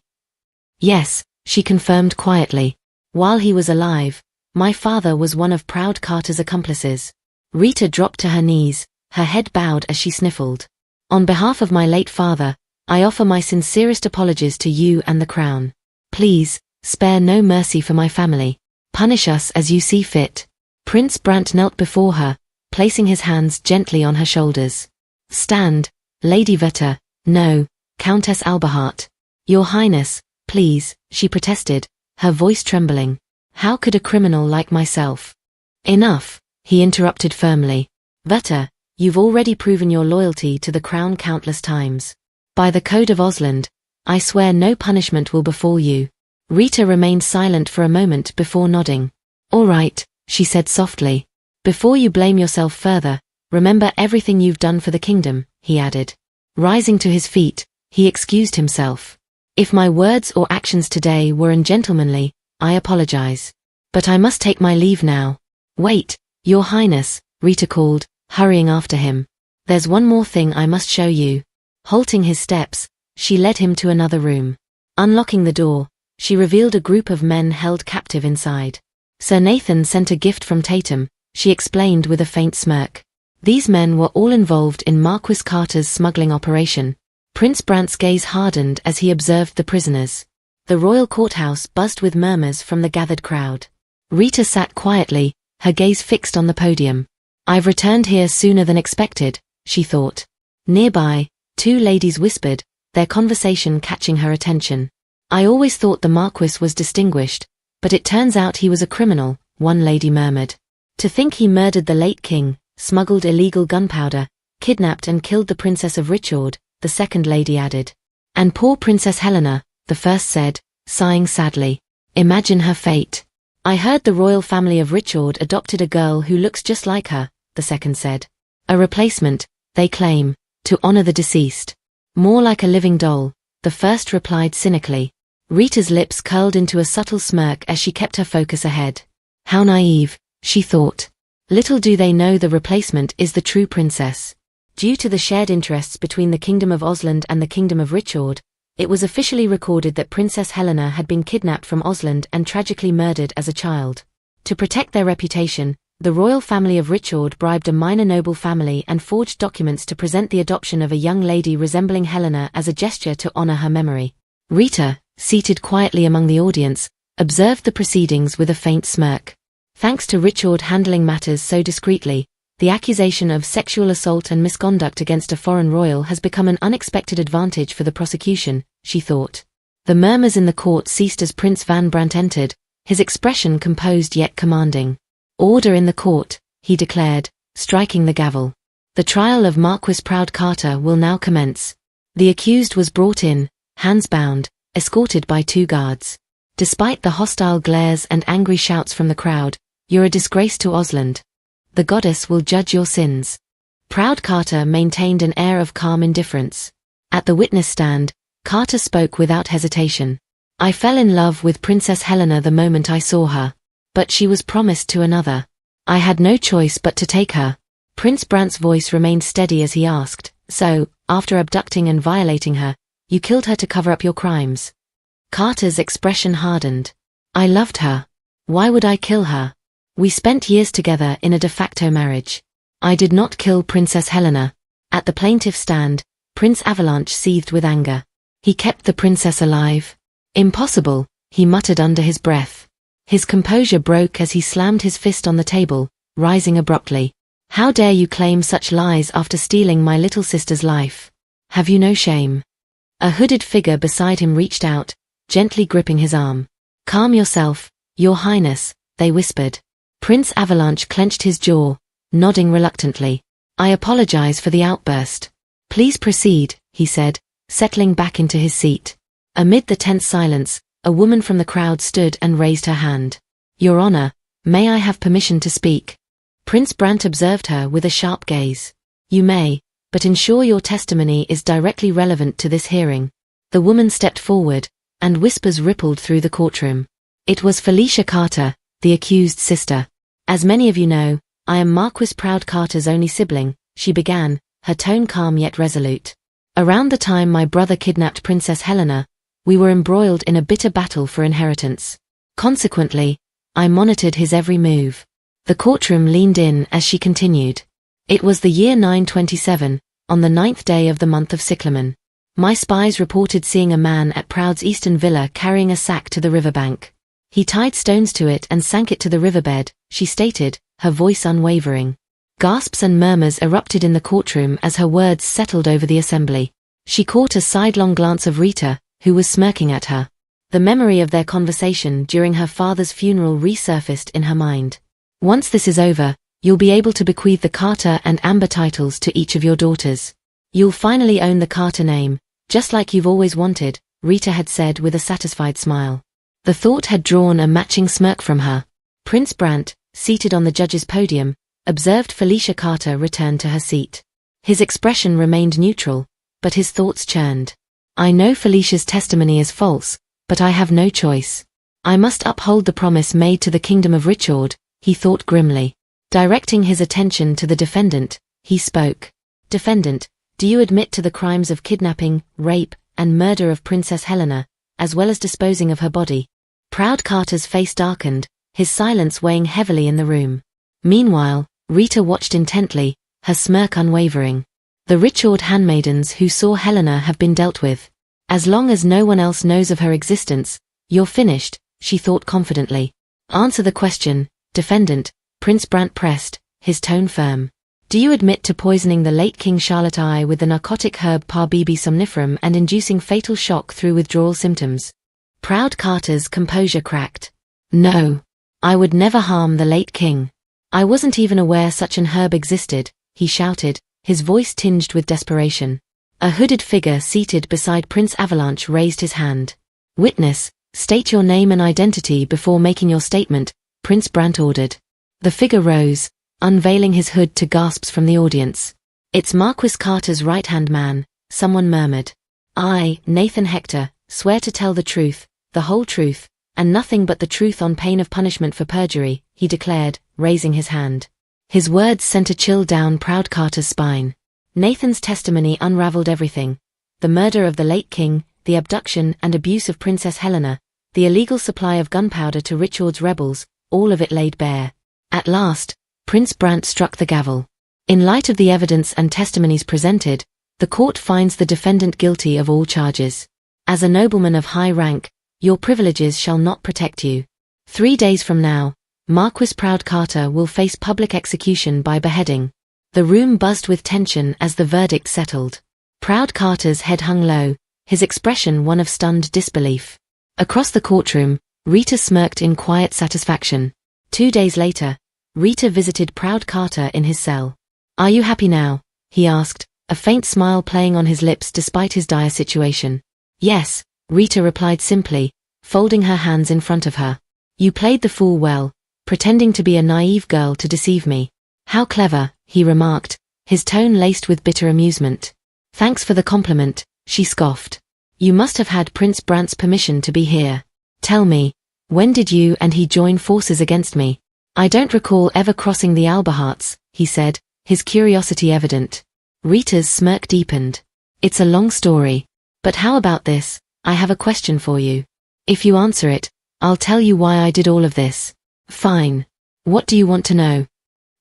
"Yes," she confirmed quietly. "While he was alive, my father was one of Proud Carter's accomplices." Rita dropped to her knees, her head bowed as she sniffled. "On behalf of my late father, I offer my sincerest apologies to you and the crown. Please, spare no mercy for my family. Punish us as you see fit." Prince Brandt knelt before her, placing his hands gently on her shoulders. "Stand, Lady Verta." "No, Countess Alberhart." "Your Highness, please," she protested, her voice trembling. "How could a criminal like myself—" "Enough," he interrupted firmly. "Verta, you've already proven your loyalty to the crown countless times. By the Code of Osland, I swear no punishment will befall you." Rita remained silent for a moment before nodding. "All right," she said softly. "Before you blame yourself further, remember everything you've done for the kingdom," he added. Rising to his feet, he excused himself. "If my words or actions today were ungentlemanly, I apologize. But I must take my leave now. Wait, Your Highness, Rita called, hurrying after him. There's one more thing I must show you. Halting his steps, she led him to another room. Unlocking the door, she revealed a group of men held captive inside. Sir Nathan sent a gift from Tatum, she explained with a faint smirk. These men were all involved in Marquis Carter's smuggling operation. Prince Brant's gaze hardened as he observed the prisoners. The royal courthouse buzzed with murmurs from the gathered crowd. Rita sat quietly, her gaze fixed on the podium. I've returned here sooner than expected, she thought. Nearby, two ladies whispered, their conversation catching her attention. I always thought the Marquis was distinguished, but it turns out he was a criminal, one lady murmured. To think he murdered the late king, smuggled illegal gunpowder, kidnapped and killed the Princess of Richard, the second lady added. And poor Princess Helena, the first said, sighing sadly. Imagine her fate. I heard the royal family of Richard adopted a girl who looks just like her, the second said. A replacement, they claim, to honor the deceased. More like a living doll, the first replied cynically. Rita's lips curled into a subtle smirk as she kept her focus ahead. How naive, she thought. Little do they know the replacement is the true princess. Due to the shared interests between the Kingdom of Osland and the Kingdom of Richard, it was officially recorded that Princess Helena had been kidnapped from Osland and tragically murdered as a child. To protect their reputation, the royal family of Richard bribed a minor noble family and forged documents to present the adoption of a young lady resembling Helena as a gesture to honor her memory. Rita, seated quietly among the audience, observed the proceedings with a faint smirk. Thanks to Richard handling matters so discreetly, the accusation of sexual assault and misconduct against a foreign royal has become an unexpected advantage for the prosecution, she thought. The murmurs in the court ceased as Prince Van Brandt entered, his expression composed yet commanding. Order in the court, he declared, striking the gavel. The trial of Marquis Proud Carter will now commence. The accused was brought in, hands bound, escorted by two guards. Despite the hostile glares and angry shouts from the crowd, you're a disgrace to Osland. The goddess will judge your sins. Proud Carter maintained an air of calm indifference. At the witness stand, Carter spoke without hesitation. I fell in love with Princess Helena the moment I saw her. But she was promised to another. I had no choice but to take her. Prince Brant's voice remained steady as he asked, so, after abducting and violating her, you killed her to cover up your crimes? Carter's expression hardened. I loved her. Why would I kill her? We spent years together in a de facto marriage. I did not kill Princess Helena. At the plaintiff's stand, Prince Avalanche seethed with anger. He kept the princess alive. Impossible, he muttered under his breath. His composure broke as he slammed his fist on the table, rising abruptly. How dare you claim such lies after stealing my little sister's life? Have you no shame? A hooded figure beside him reached out, gently gripping his arm. Calm yourself, Your Highness, they whispered. Prince Avalanche clenched his jaw, nodding reluctantly. I apologize for the outburst. Please proceed, he said, settling back into his seat. Amid the tense silence, a woman from the crowd stood and raised her hand. Your Honor, may I have permission to speak? Prince Brant observed her with a sharp gaze. You may, but ensure your testimony is directly relevant to this hearing. The woman stepped forward, and whispers rippled through the courtroom. It was Felicia Carter, the accused sister. As many of you know, I am Marquis Proud Carter's only sibling, she began, her tone calm yet resolute. Around the time my brother kidnapped Princess Helena, we were embroiled in a bitter battle for inheritance. Consequently, I monitored his every move. The courtroom leaned in as she continued. It was the year 927, on the 9th day of the month of Cyclamen. My spies reported seeing a man at Proud's eastern villa carrying a sack to the riverbank. He tied stones to it and sank it to the riverbed, she stated, her voice unwavering. Gasps and murmurs erupted in the courtroom as her words settled over the assembly. She caught a sidelong glance of Rita, who was smirking at her. The memory of their conversation during her father's funeral resurfaced in her mind. Once this is over, you'll be able to bequeath the Carter and Amber titles to each of your daughters. You'll finally own the Carter name, just like you've always wanted, Rita had said with a satisfied smile. The thought had drawn a matching smirk from her. Prince Brant, seated on the judge's podium, observed Felicia Carter return to her seat. His expression remained neutral, but his thoughts churned. I know Felicia's testimony is false, but I have no choice. I must uphold the promise made to the kingdom of Richard, he thought grimly. Directing his attention to the defendant, he spoke. Defendant, do you admit to the crimes of kidnapping, rape, and murder of Princess Helena, as well as disposing of her body? Proud Carter's face darkened, his silence weighing heavily in the room. Meanwhile, Rita watched intently, her smirk unwavering. The Richard handmaidens who saw Helena have been dealt with. As long as no one else knows of her existence, you're finished, she thought confidently. Answer the question, defendant, Prince Brant pressed, his tone firm. Do you admit to poisoning the late King Charlotte I with the narcotic herb Parbibi somniferum and inducing fatal shock through withdrawal symptoms? Proud Carter's composure cracked. No. I would never harm the late king. I wasn't even aware such an herb existed, he shouted, his voice tinged with desperation. A hooded figure seated beside Prince Avalanche raised his hand. Witness, state your name and identity before making your statement, Prince Brant ordered. The figure rose, unveiling his hood to gasps from the audience. It's Marquis Carter's right-hand man, someone murmured. I, Nathan Hector, swear to tell the truth, the whole truth, and nothing but the truth on pain of punishment for perjury, he declared, raising his hand. His words sent a chill down Proud Carter's spine. Nathan's testimony unraveled everything. The murder of the late king, the abduction and abuse of Princess Helena, the illegal supply of gunpowder to Richard's rebels, all of it laid bare. At last, Prince Brant struck the gavel. In light of the evidence and testimonies presented, the court finds the defendant guilty of all charges. As a nobleman of high rank, your privileges shall not protect you. 3 days from now, Marquis Proud Carter will face public execution by beheading. The room buzzed with tension as the verdict settled. Proud Carter's head hung low, his expression one of stunned disbelief. Across the courtroom, Rita smirked in quiet satisfaction. 2 days later, Rita visited Proud Carter in his cell. Are you happy now? He asked, a faint smile playing on his lips despite his dire situation. Yes, Rita replied simply, folding her hands in front of her. You played the fool well, pretending to be a naive girl to deceive me. How clever, he remarked, his tone laced with bitter amusement. Thanks for the compliment, she scoffed. You must have had Prince Brant's permission to be here. Tell me, when did you and he join forces against me? I don't recall ever crossing the Alberharts, he said, his curiosity evident. Rita's smirk deepened. It's a long story. But how about this? I have a question for you. If you answer it, I'll tell you why I did all of this. Fine. What do you want to know?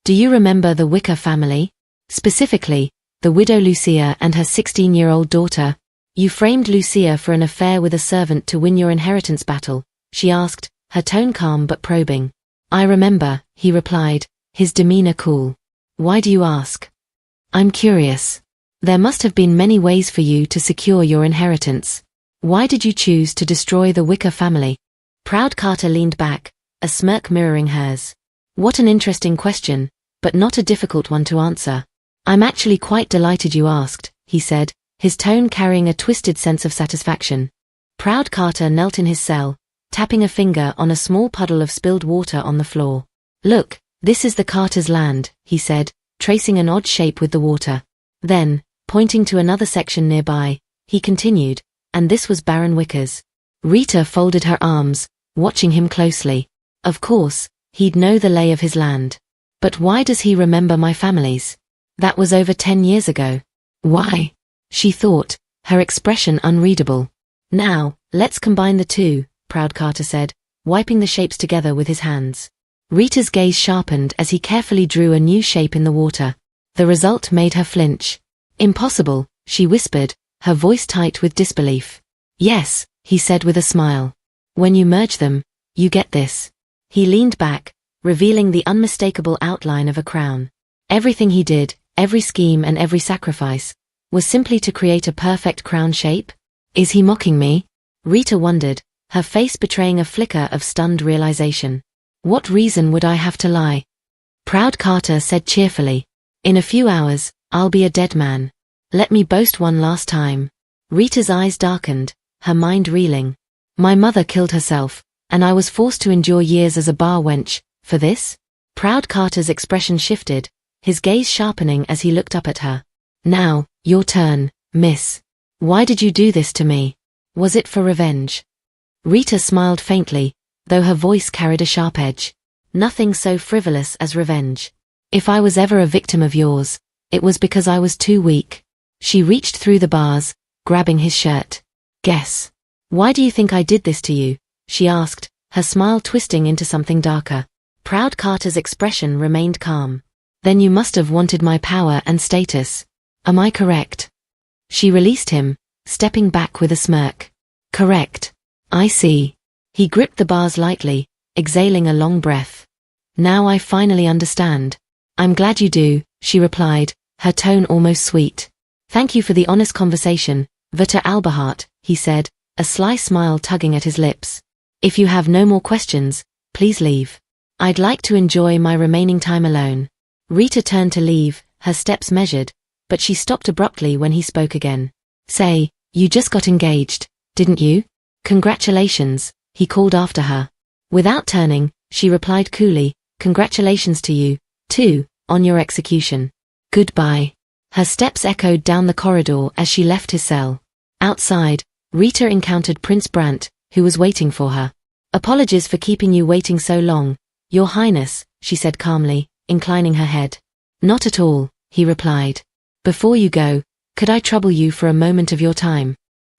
Do you remember the Wicker family? Specifically, the widow Lucia and her 16-year-old daughter? You framed Lucia for an affair with a servant to win your inheritance battle, she asked, her tone calm but probing. I remember, he replied, his demeanor cool. Why do you ask? I'm curious. There must have been many ways for you to secure your inheritance. Why did you choose to destroy the Wicker family? Proud Carter leaned back, a smirk mirroring hers. What an interesting question, but not a difficult one to answer. I'm actually quite delighted you asked, he said, his tone carrying a twisted sense of satisfaction. Proud Carter knelt in his cell, tapping a finger on a small puddle of spilled water on the floor. Look, this is the Carter's land, he said, tracing an odd shape with the water. Then, pointing to another section nearby, he continued, and this was Baron Wicker's. Rita folded her arms, watching him closely. Of course, he'd know the lay of his land. But why does he remember my family's? That was over 10 years ago. Why? She thought, her expression unreadable. Now, let's combine the two, Proud Carter said, wiping the shapes together with his hands. Rita's gaze sharpened as he carefully drew a new shape in the water. The result made her flinch. Impossible, she whispered, her voice tight with disbelief. Yes, he said with a smile. When you merge them, you get this. He leaned back, revealing the unmistakable outline of a crown. Everything he did, every scheme and every sacrifice, was simply to create a perfect crown shape? Is he mocking me? Rita wondered, her face betraying a flicker of stunned realization. What reason would I have to lie? Proud Carter said cheerfully. In a few hours, I'll be a dead man. Let me boast one last time. Rita's eyes darkened, her mind reeling. My mother killed herself, and I was forced to endure years as a bar wench, for this? Proud Carter's expression shifted, his gaze sharpening as he looked up at her. Now, your turn, miss. Why did you do this to me? Was it for revenge? Rita smiled faintly, though her voice carried a sharp edge. Nothing so frivolous as revenge. If I was ever a victim of yours, it was because I was too weak. She reached through the bars, grabbing his shirt. Guess. Why do you think I did this to you? She asked, her smile twisting into something darker. Proud Carter's expression remained calm. Then you must have wanted my power and status. Am I correct? She released him, stepping back with a smirk. Correct. I see. He gripped the bars lightly, exhaling a long breath. Now I finally understand. I'm glad you do, she replied, her tone almost sweet. Thank you for the honest conversation, Count Alberhart, he said, a sly smile tugging at his lips. If you have no more questions, please leave. I'd like to enjoy my remaining time alone. Rita turned to leave, her steps measured, but she stopped abruptly when he spoke again. Say, you just got engaged, didn't you? Congratulations, he called after her. Without turning, she replied coolly, congratulations to you, too, on your execution. Goodbye. Her steps echoed down the corridor as she left his cell. Outside, Rita encountered Prince Brant, who was waiting for her. Apologies for keeping you waiting so long, Your Highness, she said calmly, inclining her head. Not at all, he replied. Before you go, could I trouble you for a moment of your time?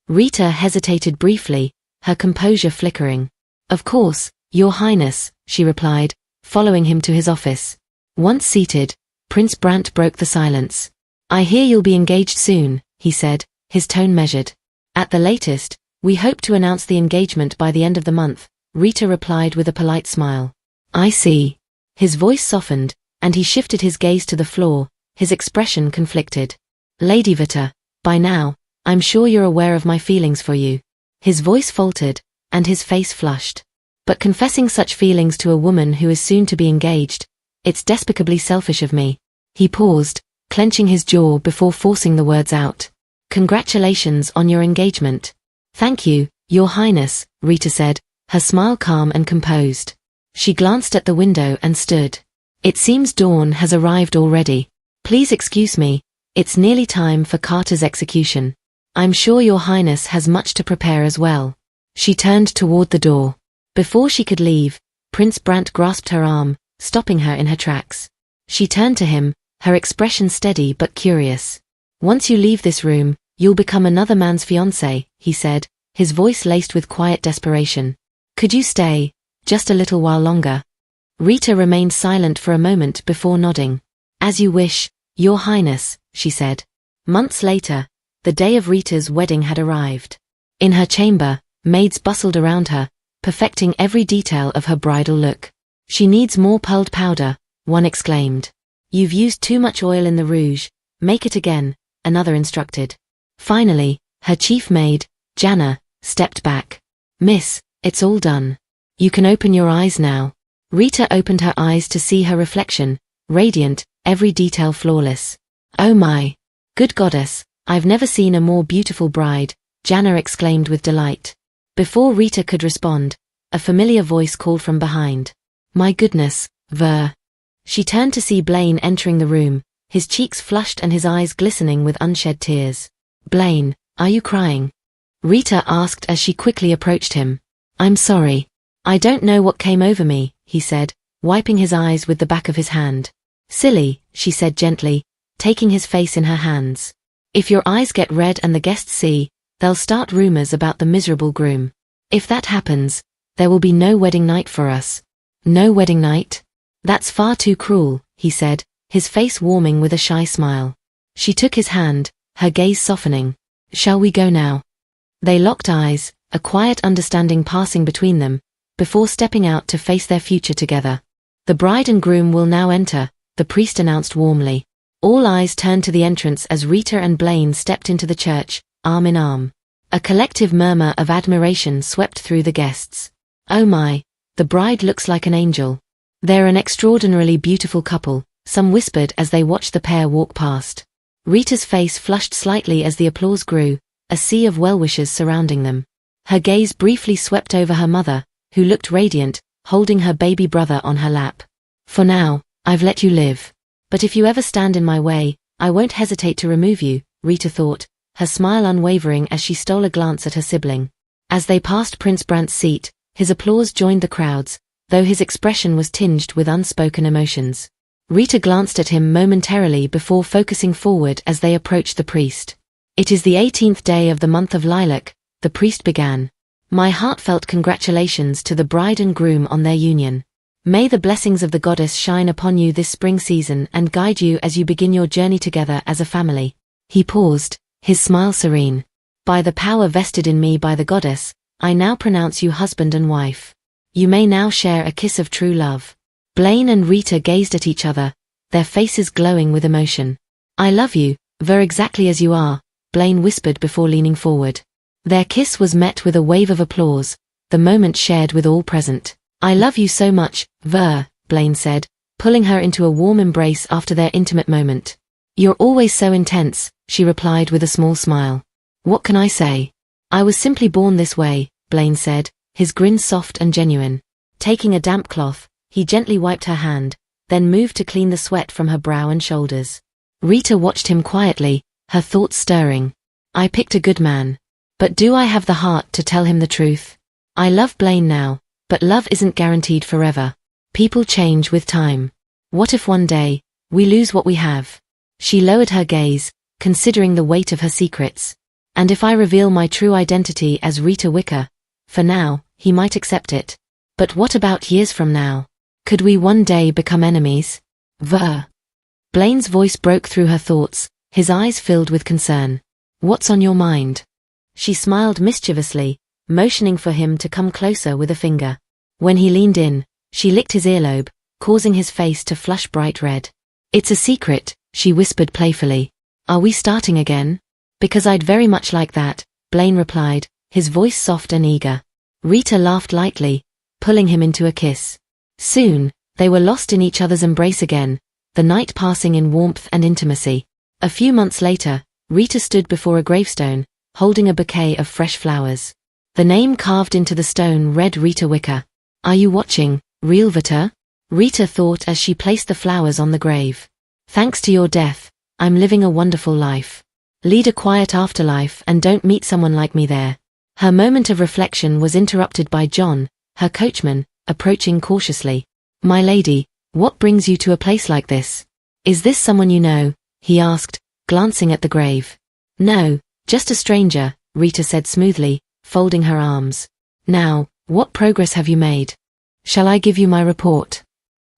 Rita hesitated briefly, her composure flickering. Of course, Your Highness, she replied, following him to his office. Once seated, Prince Brant broke the silence. I hear you'll be engaged soon, he said, his tone measured. At the latest, we hope to announce the engagement by the end of the month, Rita replied with a polite smile. I see. His voice softened, and he shifted his gaze to the floor, his expression conflicted. Lady Verta, by now, I'm sure you're aware of my feelings for you. His voice faltered, and his face flushed. But confessing such feelings to a woman who is soon to be engaged, it's despicably selfish of me. He paused, clenching his jaw before forcing the words out. Congratulations on your engagement. Thank you, Your Highness, Rita said, her smile calm and composed. She glanced at the window and stood. It seems dawn has arrived already. Please excuse me, it's nearly time for Carter's execution. I'm sure Your Highness has much to prepare as well. She turned toward the door. Before she could leave, Prince Brant grasped her arm, stopping her in her tracks. She turned to him, her expression steady but curious. Once you leave this room, you'll become another man's fiancé, he said, his voice laced with quiet desperation. Could you stay, just a little while longer? Rita remained silent for a moment before nodding. As you wish, Your Highness, she said. Months later, the day of Rita's wedding had arrived. In her chamber, maids bustled around her, perfecting every detail of her bridal look. She needs more pearled powder, one exclaimed. You've used too much oil in the rouge, make it again, another instructed. Finally, her chief maid, Jana, stepped back. Miss, it's all done. You can open your eyes now. Rita opened her eyes to see her reflection, radiant, every detail flawless. Oh my! Good goddess, I've never seen a more beautiful bride, Jana exclaimed with delight. Before Rita could respond, a familiar voice called from behind. My goodness, Ver. She turned to see Blaine entering the room, his cheeks flushed and his eyes glistening with unshed tears. Blaine, are you crying? Rita asked as she quickly approached him. I'm sorry. I don't know what came over me, he said, wiping his eyes with the back of his hand. Silly, she said gently, taking his face in her hands. If your eyes get red and the guests see, they'll start rumors about the miserable groom. If that happens, there will be no wedding night for us. No wedding night? That's far too cruel, he said, his face warming with a shy smile. She took his hand, her gaze softening. Shall we go now? They locked eyes, a quiet understanding passing between them, before stepping out to face their future together. The bride and groom will now enter, the priest announced warmly. All eyes turned to the entrance as Rita and Blaine stepped into the church, arm in arm. A collective murmur of admiration swept through the guests. Oh my, the bride looks like an angel. They're an extraordinarily beautiful couple, some whispered as they watched the pair walk past. Rita's face flushed slightly as the applause grew, a sea of well-wishers surrounding them. Her gaze briefly swept over her mother, who looked radiant, holding her baby brother on her lap. For now, I've let you live. But if you ever stand in my way, I won't hesitate to remove you, Rita thought, her smile unwavering as she stole a glance at her sibling. As they passed Prince Brant's seat, His applause joined the crowds, though his expression was tinged with unspoken emotions. Rita glanced at him momentarily before focusing forward as they approached the priest. "It is the 18th day of the month of lilac," the priest began. "My heartfelt congratulations to the bride and groom on their union. May the blessings of the goddess shine upon you this spring season and guide you as you begin your journey together as a family." He paused, his smile serene. "By the power vested in me by the goddess, I now pronounce you husband and wife. You may now share a kiss of true love." Blaine and Rita gazed at each other, their faces glowing with emotion. "I love you, Ver, exactly as you are," Blaine whispered before leaning forward. Their kiss was met with a wave of applause, the moment shared with all present. "I love you so much, Ver," Blaine said, pulling her into a warm embrace after their intimate moment. "You're always so intense," she replied with a small smile. "What can I say? I was simply born this way," Blaine said, his grin soft and genuine. Taking a damp cloth, he gently wiped her hand, then moved to clean the sweat from her brow and shoulders. Rita watched him quietly, her thoughts stirring. "I picked a good man. But do I have the heart to tell him the truth? I love Blaine now, but love isn't guaranteed forever. People change with time. What if one day, we lose what we have?" She lowered her gaze, considering the weight of her secrets. "And if I reveal my true identity as Rita Wicker? For now, he might accept it. But what about years from now? Could we one day become enemies?" "Ver." Blaine's voice broke through her thoughts, his eyes filled with concern. "What's on your mind?" She smiled mischievously, motioning for him to come closer with a finger. When he leaned in, she licked his earlobe, causing his face to flush bright red. "It's a secret," she whispered playfully. "Are we starting again?" "Because I'd very much like that," Blaine replied, his voice soft and eager. Rita laughed lightly, pulling him into a kiss. Soon, they were lost in each other's embrace again, the night passing in warmth and intimacy. A few months later, Rita stood before a gravestone, holding a bouquet of fresh flowers. The name carved into the stone read Rita Wicker. "Are you watching, real Verta?" Rita thought as she placed the flowers on the grave. "Thanks to your death, I'm living a wonderful life. Lead a quiet afterlife and don't meet someone like me there." Her moment of reflection was interrupted by John, her coachman, approaching cautiously. "My lady, what brings you to a place like this? Is this someone you know?" he asked, glancing at the grave. "No, just a stranger," Rita said smoothly, folding her arms. "Now, what progress have you made? Shall I give you my report?"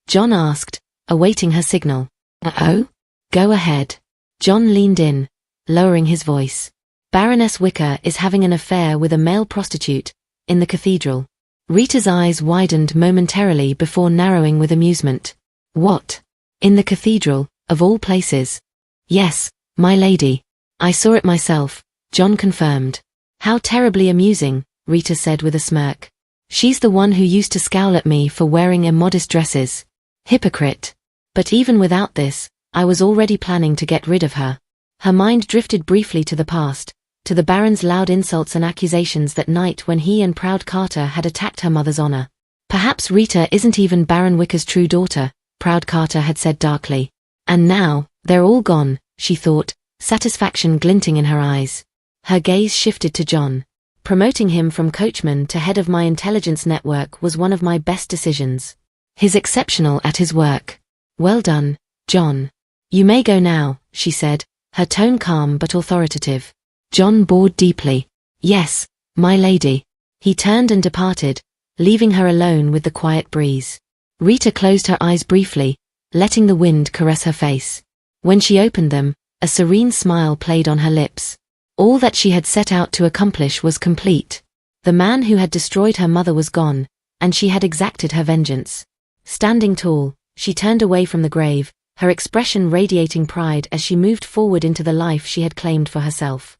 John asked, awaiting her signal. "Oh? Go ahead." John leaned in, lowering his voice. "Baroness Wicker is having an affair with a male prostitute, in the cathedral." Rita's eyes widened momentarily before narrowing with amusement. "What? In the cathedral, of all places?" "Yes, my lady. I saw it myself," John confirmed. "How terribly amusing," Rita said with a smirk. "She's the one who used to scowl at me for wearing immodest dresses. Hypocrite. But even without this, I was already planning to get rid of her." Her mind drifted briefly to the past, to the Baron's loud insults and accusations that night when he and Proud Carter had attacked her mother's honor. "Perhaps Rita isn't even Baron Wicker's true daughter," Proud Carter had said darkly. "And now, they're all gone," she thought, satisfaction glinting in her eyes. Her gaze shifted to John. "Promoting him from coachman to head of my intelligence network was one of my best decisions. He's exceptional at his work. Well done, John. You may go now," she said, her tone calm but authoritative. John bowed deeply. "Yes, my lady." He turned and departed, leaving her alone with the quiet breeze. Rita closed her eyes briefly, letting the wind caress her face. When she opened them, a serene smile played on her lips. All that she had set out to accomplish was complete. The man who had destroyed her mother was gone, and she had exacted her vengeance. Standing tall, she turned away from the grave, her expression radiating pride as she moved forward into the life she had claimed for herself.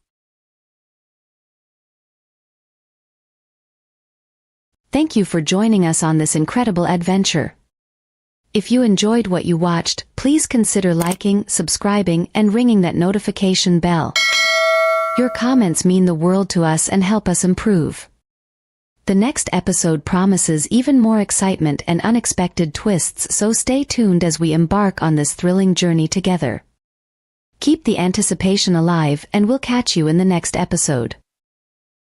Thank you for joining us on this incredible adventure. If you enjoyed what you watched, please consider liking, subscribing, and ringing that notification bell. Your comments mean the world to us and help us improve. The next episode promises even more excitement and unexpected twists, so stay tuned as we embark on this thrilling journey together. Keep the anticipation alive, and we'll catch you in the next episode.